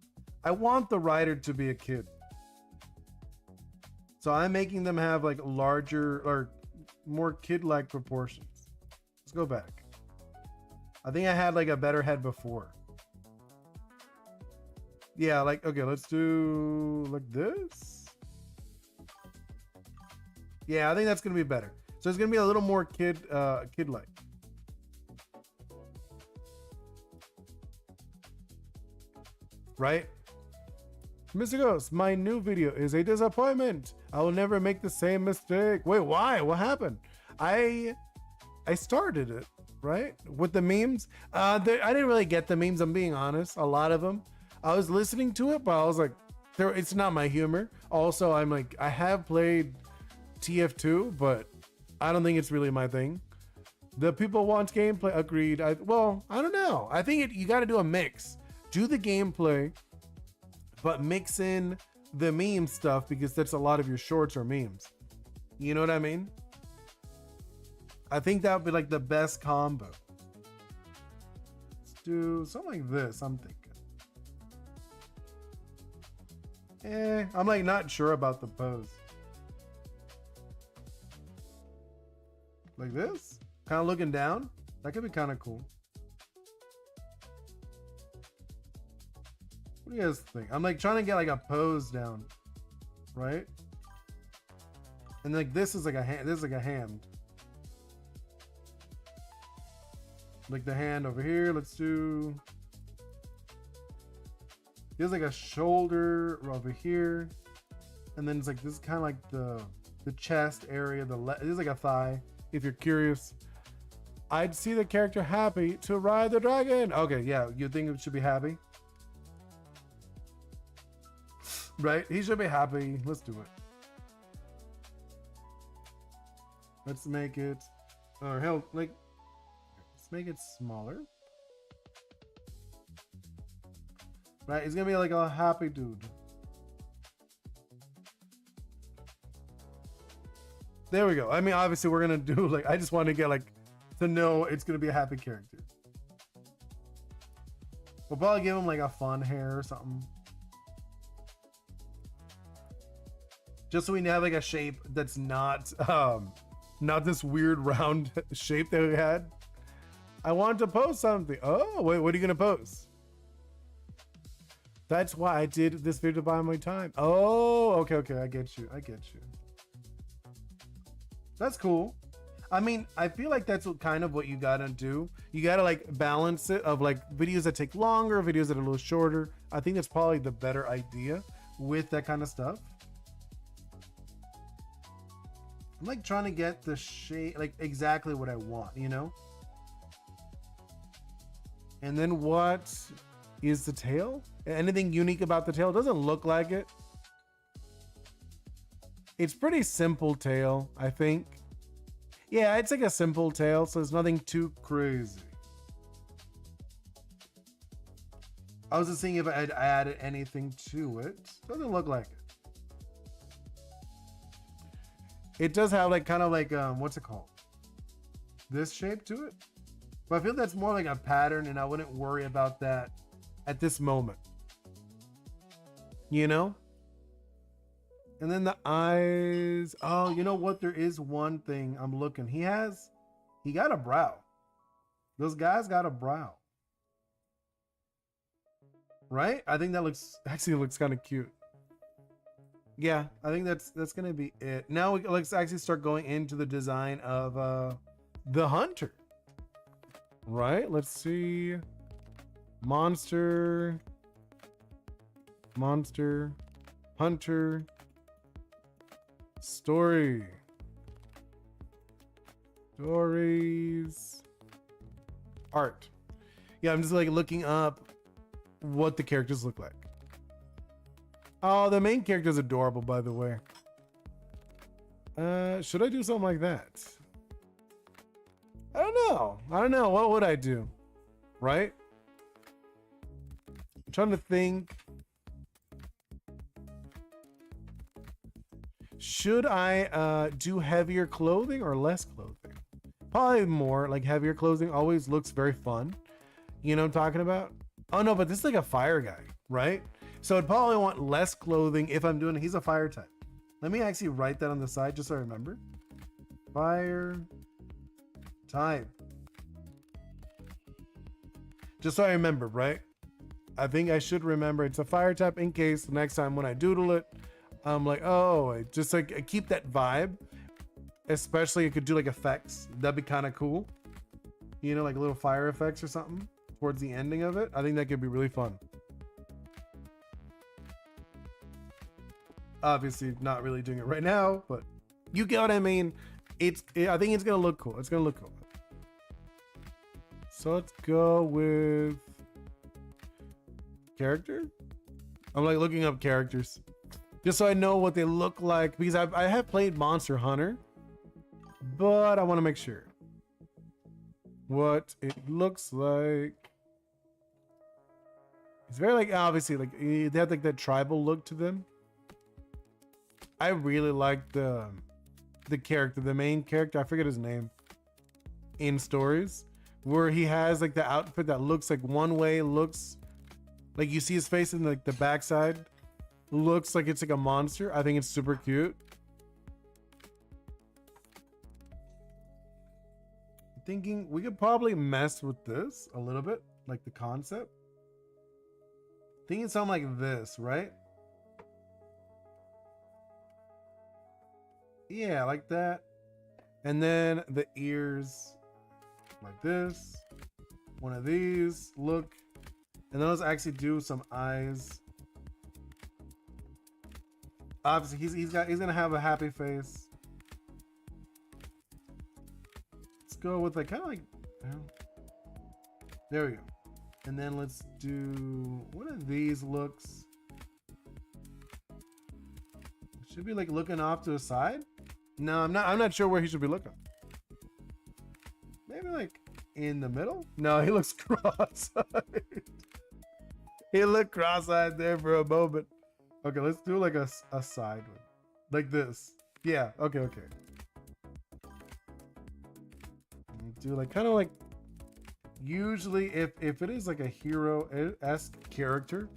I want the rider to be a kid. So I'm making them have like larger or more kid-like proportions. Let's go back. I think I had like a better head before. Yeah, like, okay, let's do like this. Yeah, I think that's gonna be better. So it's gonna be a little more kid-like. Right? Mr. Ghost, my new video is a disappointment. I will never make the same mistake. Wait, why? What happened? I started it, right? With the memes. I didn't really get the memes, I'm being honest. A lot of them. I was listening to it, but I was like, it's not my humor. Also, I'm like, I have played TF2, but I don't think it's really my thing. The people want gameplay. Agreed. I don't know. I think you got to do a mix. Do the gameplay, but mix in the meme stuff, because that's a lot of your shorts or memes. You know what I mean? I think that would be like the best combo. Let's do something like this, I'm thinking. I'm like not sure about the pose. Like this? Kind of looking down? That could be kind of cool. What do you guys think? I'm like trying to get like a pose down, right? And like this is like a hand. This is like a hand. Like the hand over here. Let's do. There's like a shoulder over here, and then it's like this is kind of like the chest area. This is like a thigh. If you're curious, I'd see the character happy to ride the dragon. Okay, yeah, you think it should be happy, right? He should be happy. Let's do it. Let's make it, or hell, like, let's make it smaller. Right, he's gonna be like a happy dude. There we go. I mean, obviously we're gonna do like, I just want to get like, to know it's gonna be a happy character. We'll probably give him like a fun hair or something. Just so we have like a shape that's not this weird round shape that we had. I want to post something. Oh, wait, what are you gonna post? That's why I did this video to buy my time. Oh, okay, I get you. That's cool. I mean, I feel like that's kind of what you gotta do. You gotta like balance it of like videos that take longer, videos that are a little shorter. I think that's probably the better idea with that kind of stuff. I'm like trying to get the shape, like exactly what I want, you know? And then what is the tail? Anything unique about the tail? It doesn't look like it. It's pretty simple tail, I think. Yeah, it's like a simple tail, so there's nothing too crazy. I was just seeing if I'd added anything to it. Doesn't look like it. It does have like kind of like what's it called? This shape to it. But I feel that's more like a pattern, and I wouldn't worry about that at this moment. You know? And then the eyes. Oh, you know what? There is one thing I'm looking. He got a brow. Those guys got a brow. Right? I think that actually looks kind of cute. Yeah, I think that's gonna be it. Now let's actually start going into the design of the hunter. Right? Let's see. Monster, hunter, stories, art. Yeah, I'm just like looking up what the characters look like. Oh, the main character is adorable, by the way. Should I do something like that? I don't know. What would I do? Right? I'm trying to think. Should I do heavier clothing or less clothing? Probably more. Like heavier clothing always looks very fun. You know what I'm talking about? Oh no, but this is like a fire guy, right? So I'd probably want less clothing if I'm doing, he's a fire type. Let me actually write that on the side just so I remember. Fire type. Just so I remember, right? I think I should remember it's a fire type in case the next time when I doodle it, I'm like, oh, just like I keep that vibe. Especially you could do like effects. That'd be kind of cool. You know, like little fire effects or something towards the ending of it. I think that could be really fun. Obviously not really doing it right now, but you get what I mean. I think it's gonna look cool. It's gonna look cool. So let's go with character. I'm like looking up characters just so I know what they look like, because I have played Monster Hunter, but I want to make sure what it looks like. It's very like, obviously like they have like that tribal look to them. I really like the character, the main character, I forget his name, in stories, where he has like the outfit that looks like one way, looks like you see his face in like the backside, looks like it's like a monster. I think it's super cute. thinking we could probably mess with this a little bit, like the concept. Thinking something like this, right? Yeah, like that. And then the ears like this. One of these, look. And then let's actually do some eyes. Obviously, he's gonna have a happy face. Let's go with like kind of like, you know, there we go. And then let's do one of these looks. Should be like looking off to the side. No, I'm not sure where he should be looking. Maybe like in the middle. No, he looks cross-eyed. He looked cross-eyed there for a moment. Okay, let's do like a side one. Like this. Yeah, okay. Do like kind of like, usually if it is like a hero-esque character,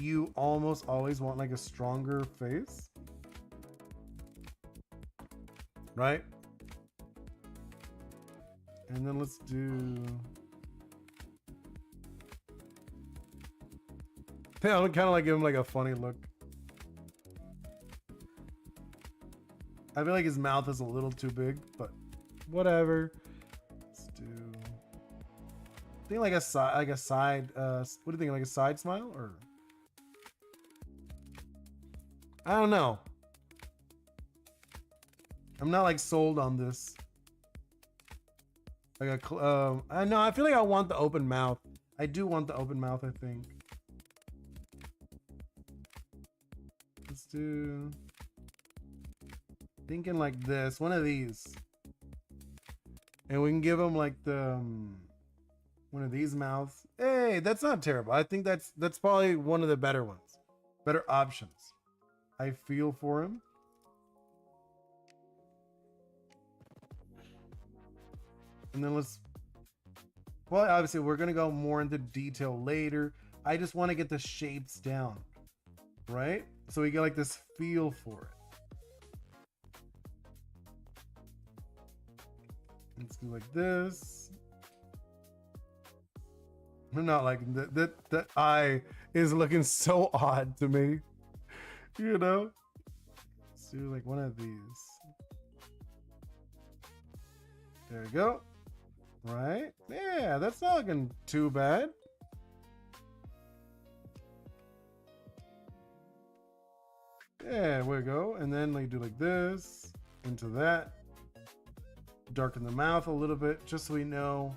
you almost always want like a stronger face. Right? And then let's do... Yeah, I'm kind of like give him like a funny look. I feel like his mouth is a little too big, but whatever. Let's do... I think like a side, what do you think, like a side smile, or... I don't know. I'm not like sold on this. Like a, I know, I feel like I want the open mouth. I do want the open mouth, I think. Let's do... Thinking like this, one of these. And we can give him like the, one of these mouths. Hey, that's not terrible. I think that's probably one of the better ones. Better options. I feel for him. And then let's, well, obviously we're going to go more into detail later. I just want to get the shapes down, right? So we get like this feel for it. Let's do like this. I'm not liking that eye is looking so odd to me, you know? Let's do like one of these. There we go. Right? Yeah, that's not looking too bad. Yeah, there we go. And then like do like this into that. Darken the mouth a little bit just so we know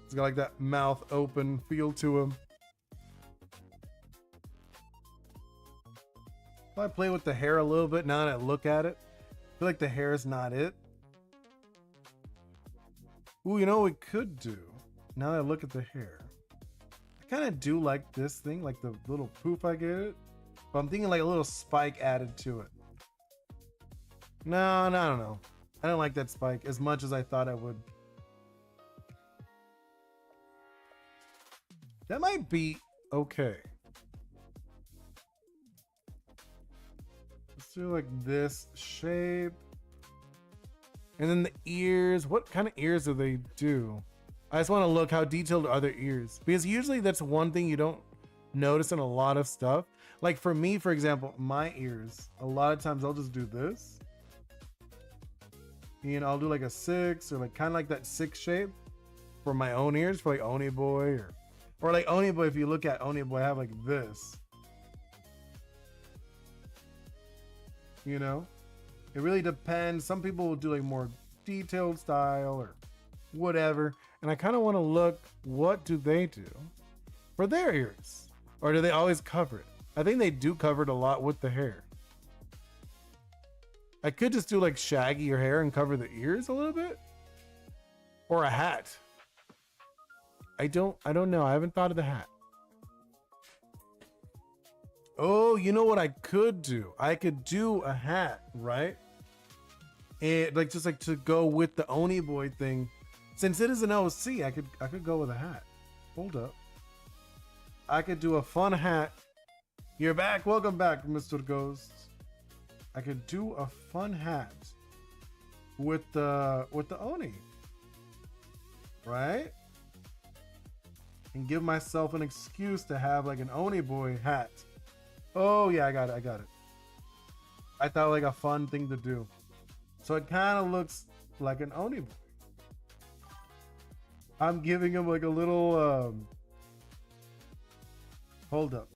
he's got like that mouth open feel to him. I play with the hair a little bit now that I look at it. I feel like the hair is not it. Ooh, you know what we could do now that I look at the hair? I kind of do like this thing, like the little poof I get it. But I'm thinking like a little spike added to it. No, I don't know. I don't like that spike as much as I thought I would. That might be okay. Let's do like this shape. And then the ears, what kind of ears do they do? I just want to look, how detailed are their ears? Because usually that's one thing you don't notice in a lot of stuff. Like for me, for example, my ears, a lot of times I'll just do this. And I'll do like a 6 or like kind of like that 6 shape for my own ears, for like Oni Boi or like Oni Boi. If you look at Oni Boi, I have like this. You know? It really depends. Some people will do like more detailed style or whatever. And I kind of want to look, what do they do for their ears? Or do they always cover it? I think they do cover it a lot with the hair. I could just do like shaggier hair and cover the ears a little bit. Or a hat. I don't know. I haven't thought of the hat. Oh, you know what I could do? I could do a hat, right? And like just like to go with the Oni Boi thing. Since it is an OC, I could go with a hat. Hold up. I could do a fun hat. You're back. Welcome back, Mr. Ghost. I could do a fun hat with the Oni. right? And give myself an excuse to have like an Oni Boi hat. Oh yeah, I got it. I thought like a fun thing to do. So it kind of looks like an Oni Boi. I'm giving him like a little hold up.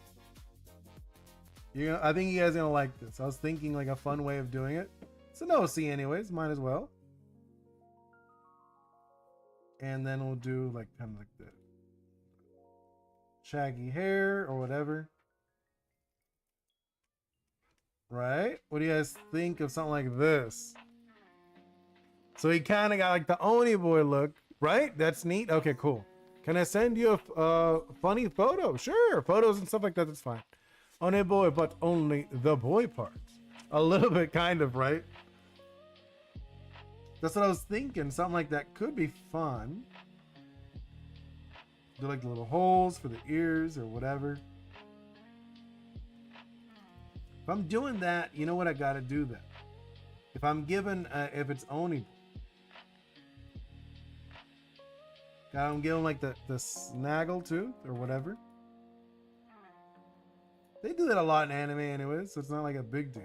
I think you guys are gonna like this. I was thinking like a fun way of doing it. It's an OC anyways, might as well. And then we'll do like kind of like the shaggy hair or whatever. Right? What do you guys think of something like this? So he kind of got like the Oni Boi look, right? That's neat. Okay, cool. Can I send you a funny photo? Sure, photos and stuff like that. That's fine. Oni Boi, but only the boy part. A little bit, kind of, right? That's what I was thinking. Something like that could be fun. Do like the little holes for the ears or whatever. If I'm doing that, you know what I gotta do then? If I'm given, if it's Oni, I'm giving like the snaggle tooth or whatever. They do that a lot in anime anyways, so it's not like a big deal.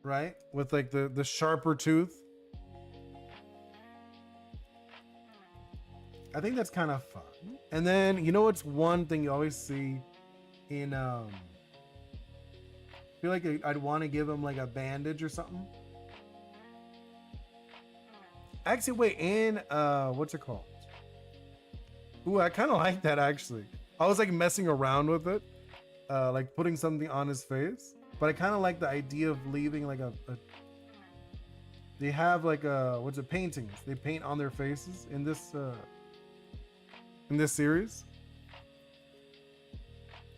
Right? With like the sharper tooth. I think that's kind of fun. And then, you know what's one thing you always see in, I feel like I'd want to give him like a bandage or something. Actually, wait, in, what's it called? Ooh, I kind of like that actually. I was like messing around with it. Like putting something on his face. But I kind of like the idea of leaving like they have like what's it, paintings. They paint on their faces in this series.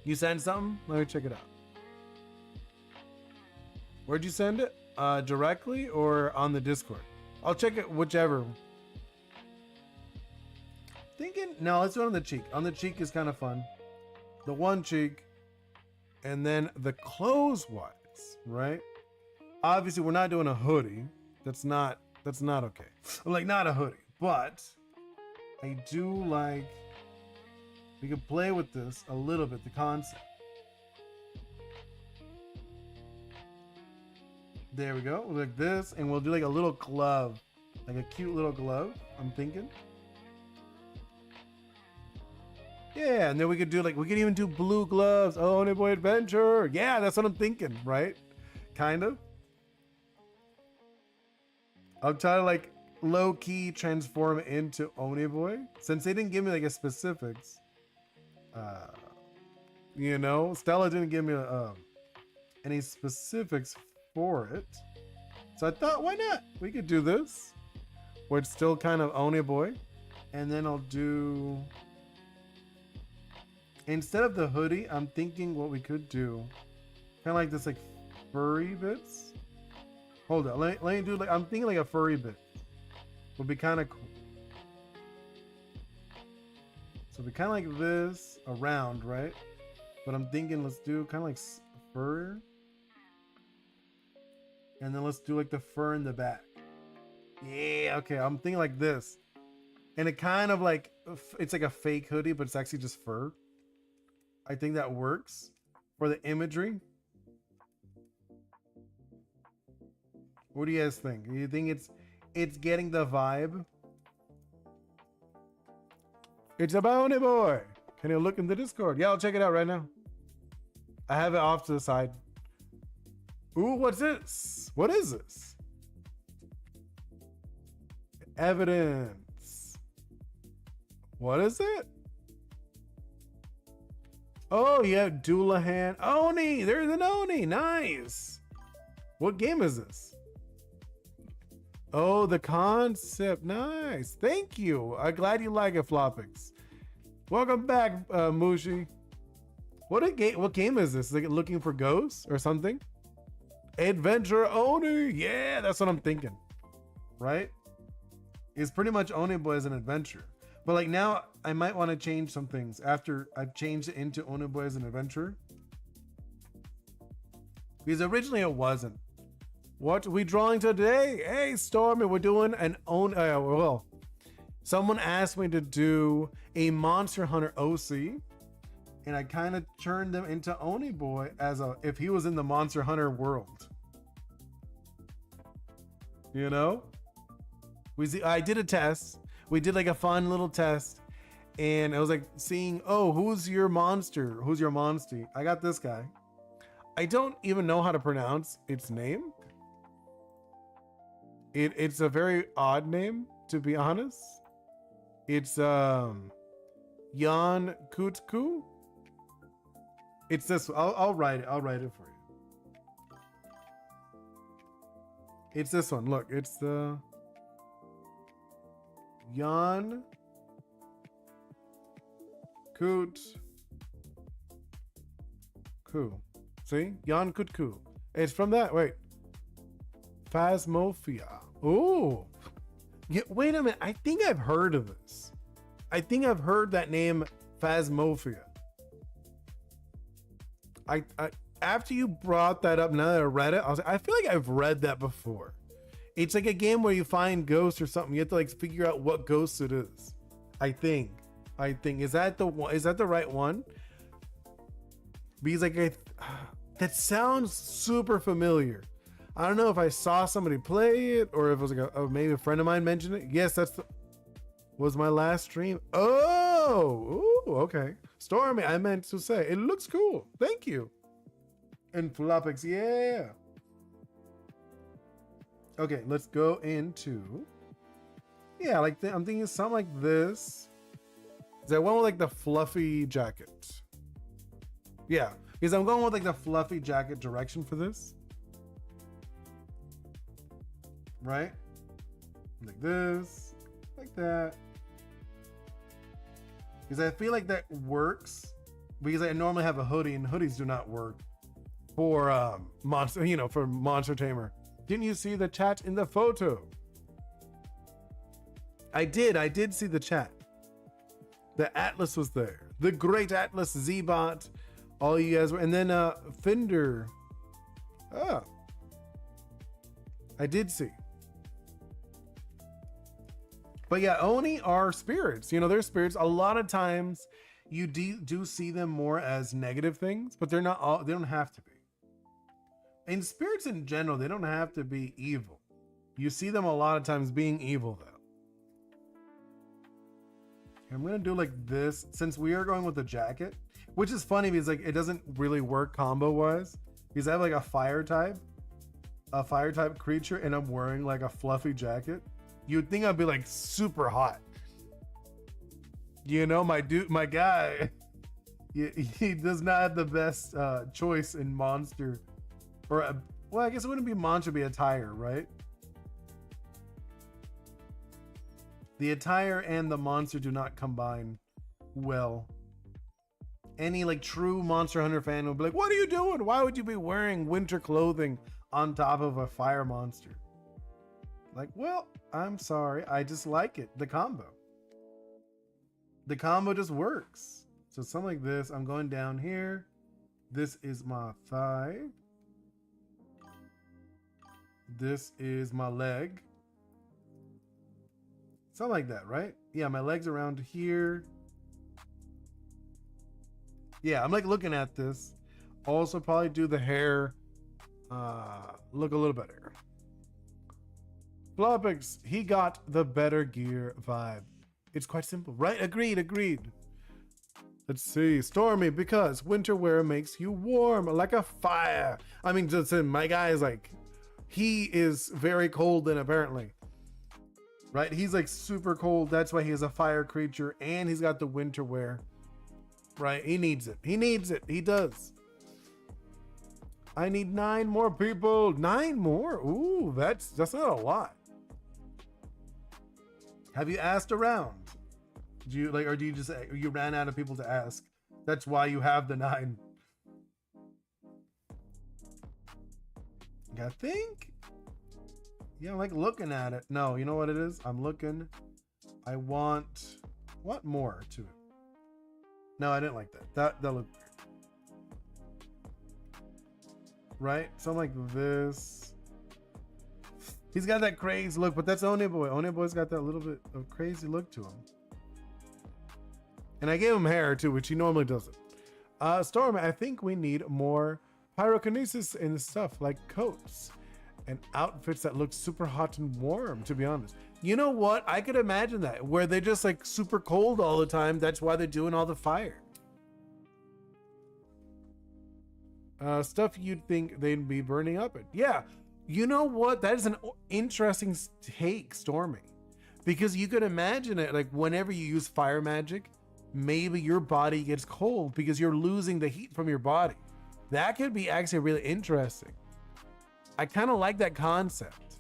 You send something? Let me check it out. Where'd you send it? Directly or on the Discord? I'll check it, whichever. Thinking, no, let's do it on the cheek. On the cheek is kind of fun. The one cheek. And then the clothes wise, right? Obviously, we're not doing a hoodie. That's not okay. Like, not a hoodie. But I do like, we can play with this a little bit, the concept. There we go, like this, and we'll do like a little glove, like a cute little glove, I'm thinking. Yeah, and then we could do like, we could even do blue gloves. Oh, Oni Boi Adventure. Yeah, that's what I'm thinking, right? Kind of. I'm trying to like low-key transform into Oni Boi. Since they didn't give me like a specifics. You know, Stella didn't give me any specifics for it. So I thought, why not? We could do this. Where it's still kind of Oni Boi. And then I'll do... Instead of the hoodie, I'm thinking what we could do, kind of like this, like furry bits. Hold on, let me do like, I'm thinking like a furry bit would be kind of cool. So it'd be kind of like this around, right? But I'm thinking let's do kind of like fur, and then let's do like the fur in the back. Yeah, okay, I'm thinking like this, and it kind of like, it's like a fake hoodie, but it's actually just fur. I think that works for the imagery. What do you guys think? Do you think it's getting the vibe? It's about Oni Boi. Can you look in the Discord? Yeah, I'll check it out right now. I have it off to the side. Ooh, what's this? What is this? Evidence. What is it? Oh, yeah, Doulahan. Oni! There's an Oni! Nice! What game is this? Oh, the concept. Nice. Thank you. I'm glad you like it, Floppix. Welcome back, Mushi. What game is this? Like looking for ghosts or something? Adventure Oni! Yeah, that's what I'm thinking. Right? It's pretty much Oni Boi as an adventure. But like now, I might want to change some things after I've changed it into Oni Boi as an adventurer. Because originally it wasn't. What are we drawing today? Hey, Stormy, we're doing an own. Well, someone asked me to do a Monster Hunter OC, and I kind of turned them into Oni Boi as if he was in the Monster Hunter world. You know, I did a test. We did like a fun little test, and I was like seeing, oh, who's your monster? Who's your monstie? I got this guy. I don't even know how to pronounce its name. It's a very odd name, to be honest. It's Jan Kutku. It's this. I'll write it. I'll write it for you. It's this one. Look, it's the Jan Kutku. See? Jan Kutku. It's from that. Wait. Phasmophobia. Oh. Yeah, wait a minute. I think I've heard of this. I think I've heard that name, Phasmophobia. I after you brought that up, now that I read it, I was like, I feel like I've read that before. It's like a game where you find ghosts or something. You have to like figure out what ghost it is. I think. Is that the one? Is that the right one? Because like that sounds super familiar. I don't know if I saw somebody play it or if it was like maybe a friend of mine mentioned it. Yes, was my last stream. Oh, ooh, okay. Stormy, I meant to say it looks cool. Thank you. And Flopix, yeah. Okay, let's go into. Yeah, like I'm thinking something like this. Is that one with like the fluffy jacket? Yeah, because I'm going with like the fluffy jacket direction for this. Right? Like this, like that. Because I feel like that works. Because I normally have a hoodie, and hoodies do not work for monster, for Monster Tamer. Didn't you see the chat in the photo? I did see the chat. The Atlas was there. The great Atlas, Z-Bot, all you guys were, and then Fender. Oh. I did see. But yeah, Oni are spirits. They're spirits. A lot of times you do see them more as negative things, but they're not all, they don't have to be. And spirits in general, they don't have to be evil. You see them a lot of times being evil though. I'm gonna do like this, since we are going with the jacket, which is funny because like it doesn't really work combo wise, because I have like a fire type creature, and I'm wearing like a fluffy jacket. You'd think I'd be like super hot. My guy, he does not have the best choice in monster, well, I guess it wouldn't be monster, it'd be attire, right? The attire and the monster do not combine well. Any like true Monster Hunter fan will be like, what are you doing? Why would you be wearing winter clothing on top of a fire monster? Like, well, I'm sorry. I just like it. The combo just works. So something like this. I'm going down here. This is my thigh. This is my leg. Something like that, right? Yeah, my leg's around here. Yeah, I'm like looking at this. Also probably do the hair look a little better. Flopix, he got the better gear vibe. It's quite simple, right? Agreed. Let's see. Stormy, because winter wear makes you warm like a fire. I mean, just my guy is like, he is very cold then apparently. Right? He's like super cold. That's why he is a fire creature, and he's got the winter wear. Right? He needs it. He does. I need 9 more people. 9 more? Ooh, that's not a lot. Have you asked around? Do you just you ran out of people to ask? That's why you have the 9. I think. Yeah, I'm like looking at it. No, you know what it is? I'm looking. I want more to it. No, I didn't like that. That looked weird. Right? Something like this. He's got that crazy look, but that's Oni Boi. Oni Boi's got that little bit of crazy look to him. And I gave him hair too, which he normally doesn't. Storm, I think we need more pyrokinesis and stuff like coats and outfits that look super hot and warm, to be honest. You know what? I could imagine that, where they're just like super cold all the time. That's why they're doing all the fire. Stuff you'd think they'd be burning up in. Yeah, you know what? That is an interesting take, Stormy. Because you could imagine it, like whenever you use fire magic, maybe your body gets cold because you're losing the heat from your body. That could be actually really interesting. I kind of like that concept.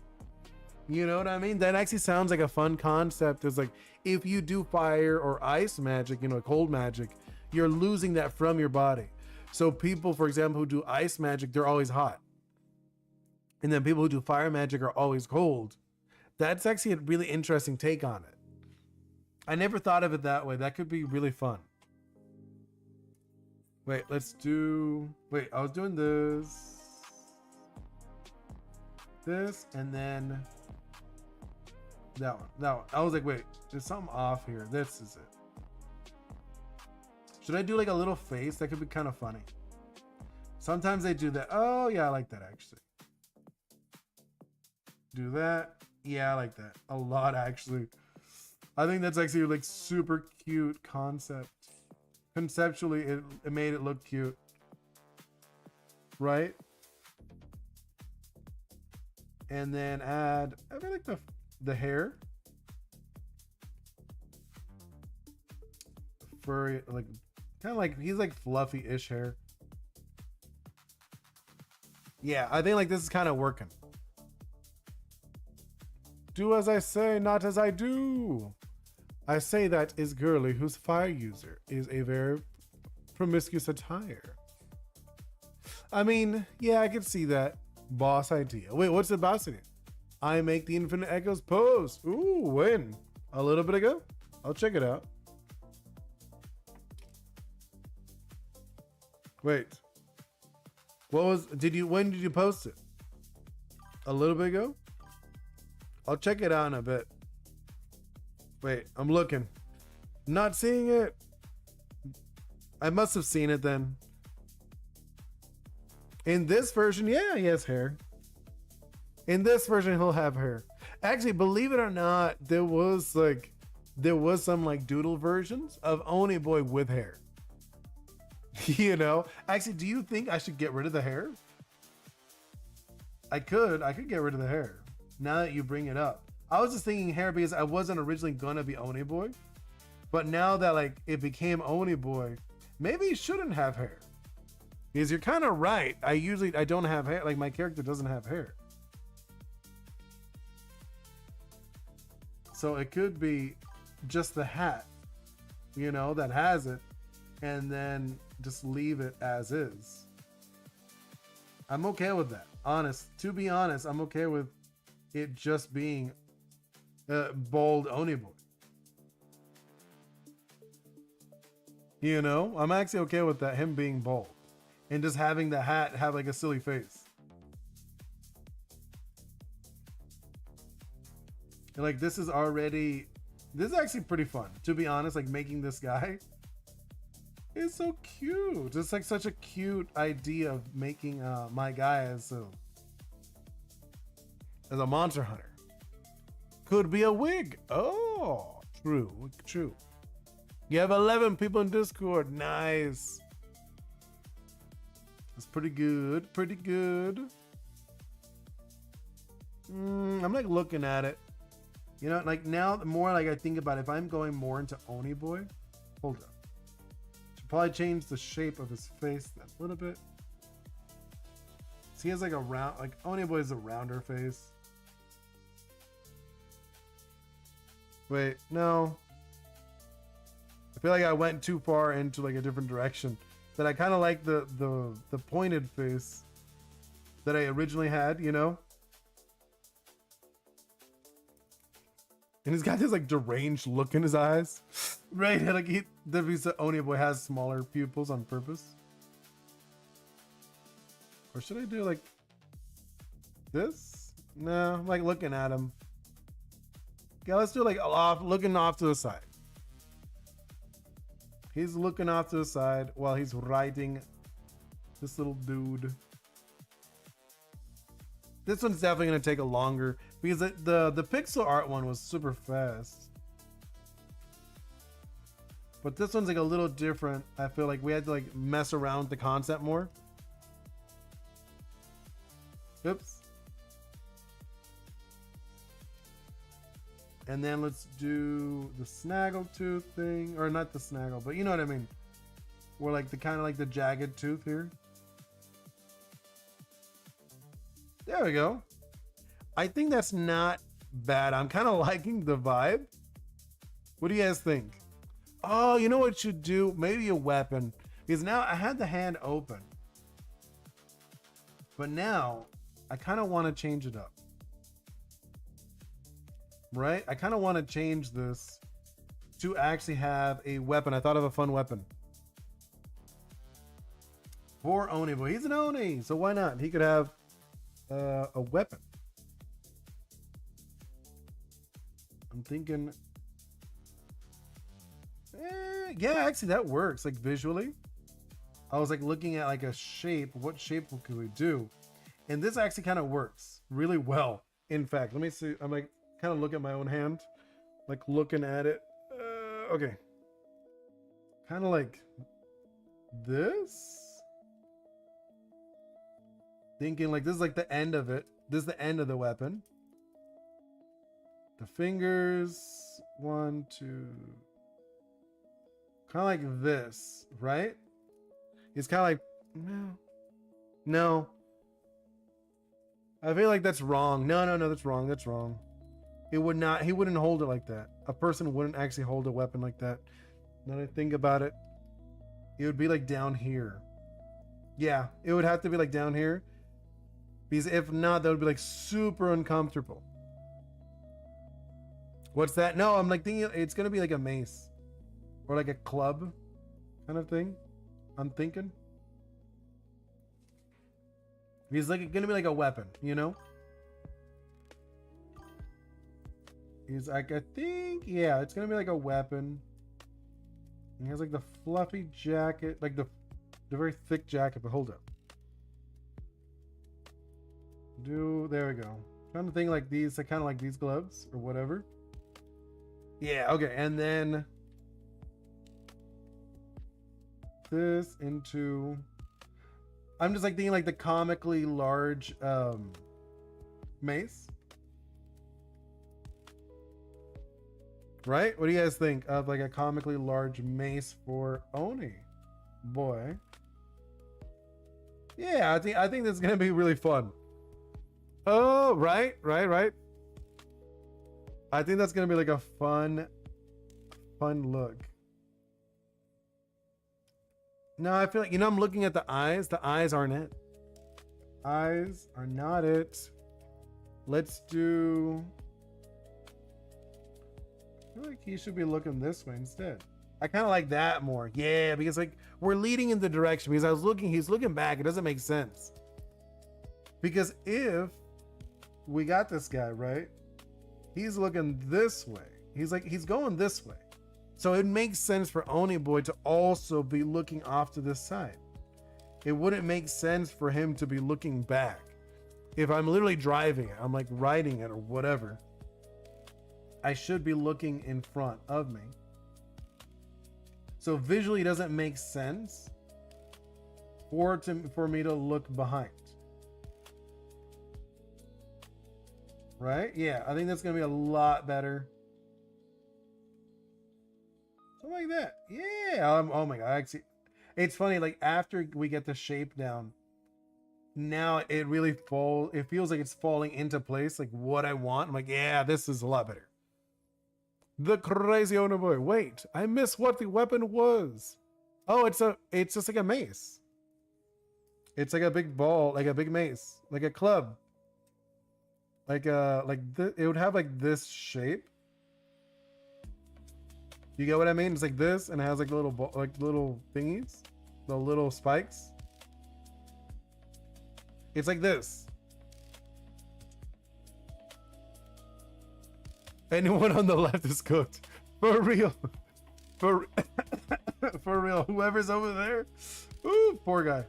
You know what I mean? That actually sounds like a fun concept. It's like, if you do fire or ice magic, you know, cold magic, you're losing that from your body. So people, for example, who do ice magic, they're always hot. And then people who do fire magic are always cold. That's actually a really interesting take on it. I never thought of it that way. That could be really fun. Wait, I was doing this, and then that one. I was like, wait, there's something off here. This is it. Should I do like a little face? That could be kind of funny. Sometimes they do that. Oh yeah, I like that actually. Do that. Yeah, I like that a lot actually. I think that's actually like super cute concept. Conceptually, it made it look cute, right? And then add, I really like the hair, furry, like kind of like he's like fluffy-ish hair. Yeah, I think like this is kind of working. Do as I say, not as I do. I say that is girly whose fire user is a very promiscuous attire. I mean, yeah, I could see that. Boss idea. Wait, what's the boss idea? I make the infinite echoes pose. Ooh, when? A little bit ago? I'll check it out. Wait. When did you post it? A little bit ago? I'll check it out in a bit. Wait, I'm looking. Not seeing it. I must have seen it then. In this version, yeah, he has hair. In this version, he'll have hair. Actually, believe it or not, there was some like doodle versions of Oni Boi with hair. You know? Actually, do you think I should get rid of the hair? I could get rid of the hair. Now that you bring it up. I was just thinking hair because I wasn't originally gonna be Oni Boi. But now that like it became Oni Boi, maybe he shouldn't have hair. Because you're kind of right. I don't have hair. Like my character doesn't have hair. So it could be just the hat, you know, that has it. And then just leave it as is. I'm okay with that. To be honest, I'm okay with it just being bold Oni Boi. You know, I'm actually okay with that, him being bold. And just having the hat have like a silly face. And like this is actually pretty fun. To be honest, like making this guy is so cute. It's like such a cute idea of making my guy as a monster hunter. Could be a wig. Oh, true. You have 11 people in Discord. Nice. That's pretty good. I'm like looking at it. You know, like now the more like I think about it, if I'm going more into Oni Boi, hold up. Should probably change the shape of his face a little bit. So he has like a round, like Oni Boi is a rounder face. Wait, no. I feel like I went too far into like a different direction. That I kind of like the pointed face that I originally had, you know? And he's got this like deranged look in his eyes. Right? Like the Oni Boi has smaller pupils on purpose. Or should I do like this? No, I'm like looking at him. Okay, let's do like looking off to the side. He's looking off to the side while he's riding this little dude. This one's definitely gonna take a longer because the pixel art one was super fast. But this one's like a little different. I feel like we had to like mess around with the concept more. Oops. And then let's do the snaggle tooth thing, or not the snaggle, but you know what I mean. Or like the kind of like the jagged tooth here. There we go. I think that's not bad. I'm kind of liking the vibe. What do you guys think? Oh, you know what you should do? Maybe a weapon. Because now I had the hand open. But now I kind of want to change it up. Right? I kind of want to change this to actually have a weapon. I thought of a fun weapon. For Oni Boi. He's an Oni, so why not? He could have a weapon. I'm thinking... yeah, actually that works, like visually. I was like looking at like a shape. What shape could we do? And this actually kind of works really well. In fact, let me see. I'm like kind of look at my own hand, like looking at it. Okay. Kind of like this. Thinking like this is like the end of it. This is the end of the weapon. The fingers, 1, 2. Kind of like this, right? It's kind of like, no. I feel like that's wrong. No, that's wrong. That's wrong. It would not, he wouldn't hold it like that. A person wouldn't actually hold a weapon like that. Now that I think about it, it would be like down here. Yeah, it would have to be like down here. Because if not, that would be like super uncomfortable. What's that? No, I'm like thinking it's going to be like a mace. Or like a club kind of thing. I'm thinking. He's like gonna be like a weapon, you know? He's like, I think, yeah, it's gonna be like a weapon. He has like the fluffy jacket, like the very thick jacket, but hold up. There we go. I'm trying to think like these, like kind of like these gloves or whatever. Yeah, okay, and then this into, I'm just like thinking like the comically large mace, right? What do you guys think of like a comically large mace for Oni Boi? Yeah, I think this is gonna be really fun. Oh, right. I think that's gonna be like a fun look. No, I feel like, you know, I'm looking at the eyes. The eyes aren't it. Eyes are not it. Let's do... I feel like he should be looking this way instead. I kind of like that more. Yeah, because like we're leading in the direction. Because I was looking, he's looking back. It doesn't make sense. Because if we got this guy, right? He's looking this way. He's going this way. So it makes sense for Oni Boi to also be looking off to this side. It wouldn't make sense for him to be looking back. If I'm literally driving it, I'm like riding it or whatever, I should be looking in front of me. So visually it doesn't make sense for me to look behind. Right? Yeah, I think that's gonna be a lot better. Something like that. Yeah. Oh my god. Actually, it's funny. Like after we get the shape down, now it really it feels like it's falling into place. Like what I want. I'm like, yeah, this is a lot better. The crazy Oni Boi. Wait, I missed what the weapon was. Oh, it's just like a mace. It's like a big ball, like a big mace, like a club. Like it would have like this shape. You get what I mean? It's like this, and it has like little thingies, the little spikes. It's like this. Anyone on the left is cooked. For real. For for real. Whoever's over there. Ooh, poor guy.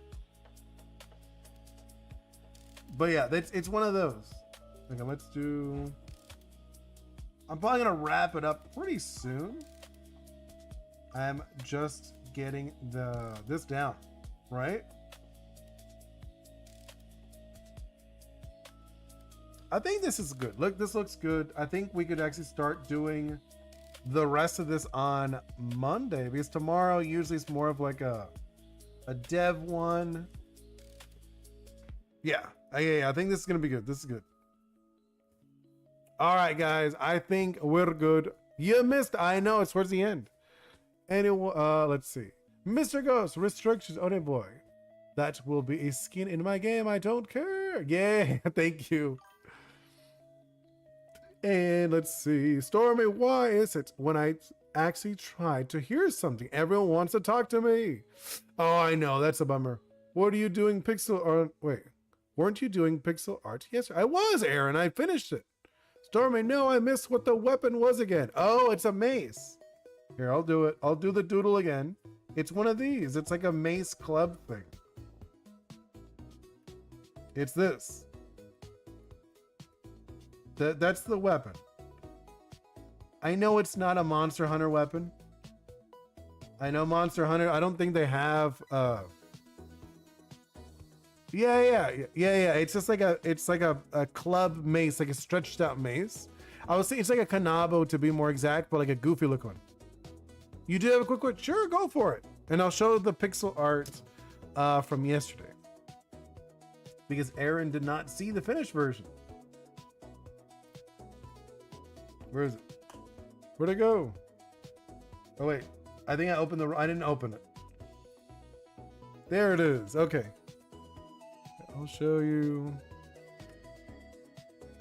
But yeah, it's one of those. Okay, let's do. I'm probably gonna wrap it up pretty soon. I'm just getting this down, right? I think this is good. Look, this looks good. I think we could actually start doing the rest of this on Monday, because tomorrow usually is more of like a dev one. Yeah, I think this is gonna be good. This is good. All right, guys, I think we're good. You missed. I know it's towards the end. Anyway, let's see. Mr. Ghost restrictions. Oni Boi. That will be a skin in my game. I don't care. Yeah, thank you. And let's see. Stormy, why is it when I actually try to hear something, everyone wants to talk to me? Oh, I know. That's a bummer. What are you doing, pixel art? Wait, weren't you doing pixel art? Yes, I was, Aaron. I finished it. Stormy, no, I missed what the weapon was again. Oh, it's a mace. Here, I'll do it. I'll do the doodle again. It's one of these. It's like a mace club thing. It's this. That's the weapon. I know it's not a Monster Hunter weapon. I know Monster Hunter, I don't think they have yeah. It's just like a club mace, like a stretched out mace. I would say it's like a Kanabo to be more exact, but like a goofy look one. You do have a quick one? Sure, go for it. And I'll show the pixel art from yesterday, because Aaron did not see the finished version. Where is it? Where'd it go? Oh wait, I think I didn't open it. There it is. Okay. I'll show you.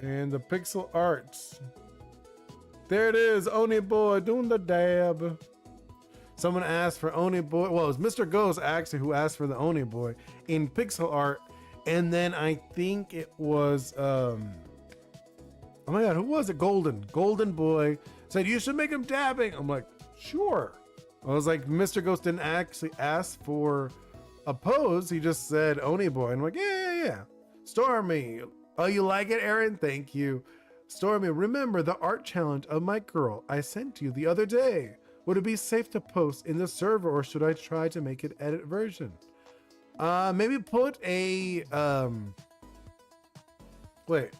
And the pixel art. There it is. Oni Boi doing the dab. Someone asked for Oni Boi. Well, it was Mr. Ghost actually who asked for the Oni Boi in pixel art. And then I think it was, oh my God, who was it? Golden Boy said, you should make him dabbing. I'm like, sure. I was like, Mr. Ghost didn't actually ask for a pose. He just said Oni Boi. And I'm like, yeah. Stormy. Oh, you like it, Aaron? Thank you. Stormy, remember the art challenge of my girl I sent you the other day. Would it be safe to post in the server, or should I try to make it edit version? Maybe put a, wait,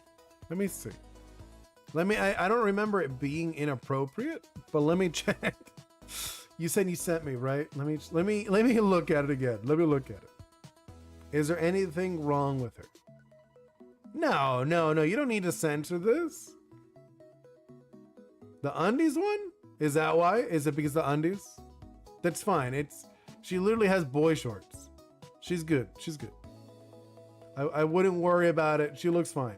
let me see. I don't remember it being inappropriate, but let me check. You said you sent me, right? Let me look at it again. Let me look at it. Is there anything wrong with her? No, you don't need to censor this. The undies one? Is that why? Is it because the undies? That's fine. She literally has boy shorts. She's good. I wouldn't worry about it. She looks fine.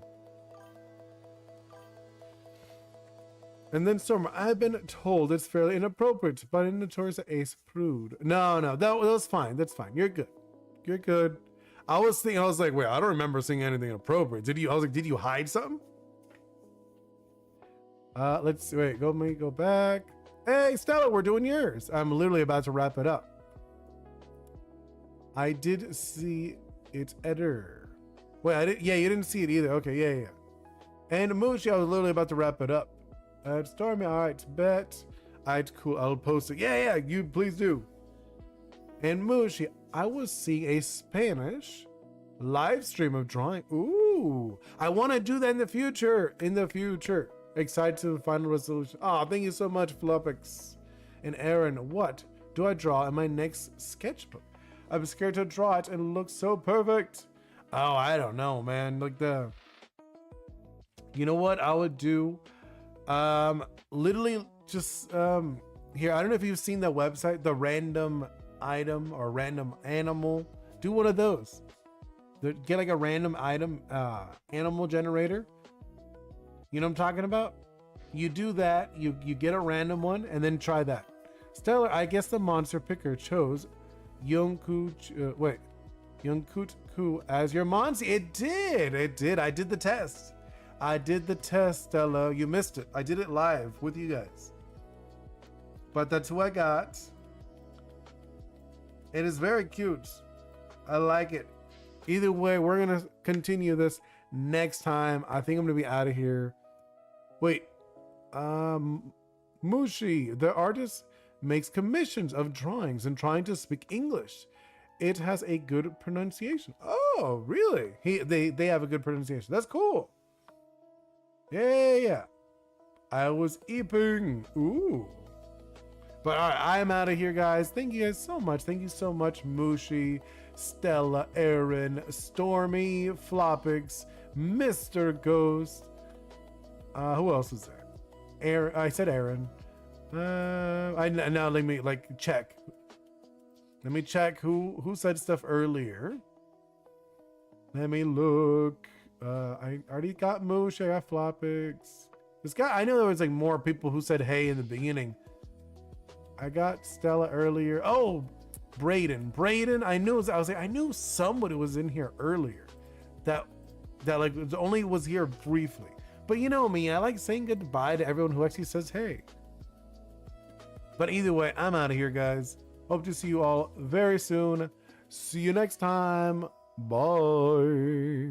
And then Stormer, I've been told it's fairly inappropriate, but in notorious ace prude. No, that was fine. That's fine. You're good. I was like, wait, I don't remember seeing anything inappropriate. Did you hide something? Let's see. Wait, go back. Hey, Stella, we're doing yours. I'm literally about to wrap it up. I did see its editor. Wait, you didn't see it either. Okay, yeah. And Moochie, I was literally about to wrap it up. Stormy, all right, bet. All right, cool. I'll post it. Yeah, you please do. And Moochie, I was seeing a Spanish live stream of drawing. Ooh, I want to do that in the future. Excited to the final resolution. Oh, thank you so much, Flopix. And Aaron, what do I draw in my next sketchbook? I'm scared to draw it and it looks so perfect. Oh, I don't know, man. You know what I would do? Literally just, here, I don't know if you've seen that website, the random item or random animal. Do one of those. Get like a random item, animal generator. You know what I'm talking about? You do that, you get a random one, and then try that. Stellar, I guess the monster picker chose Yonkut Ku as your monster. It did. I did the test. I did the test, Stella. You missed it. I did it live with you guys. But that's who I got. It is very cute. I like it. Either way, we're going to continue this next time. I think I'm going to be out of here. Wait. Mushi, the artist, makes commissions of drawings and trying to speak English. It has a good pronunciation. Oh, really? They have a good pronunciation. That's cool. Yeah. I was eeping. Ooh. But all right, I'm out of here, guys. Thank you guys so much. Thank you so much, Mushi, Stella, Aaron, Stormy, Flopix, Mr. Ghost. Who else is there? Aaron. I said Aaron. Now let me check. Let me check who said stuff earlier. Let me look. I already got Moosh. I got Flopix. This guy. I know there was more people who said hey in the beginning. I got Stella earlier. Oh, Braden. I knew somebody was in here earlier. That only was here briefly. But you know me, I like saying goodbye to everyone who actually says hey. But either way, I'm out of here, guys. Hope to see you all very soon. See you next time. Bye.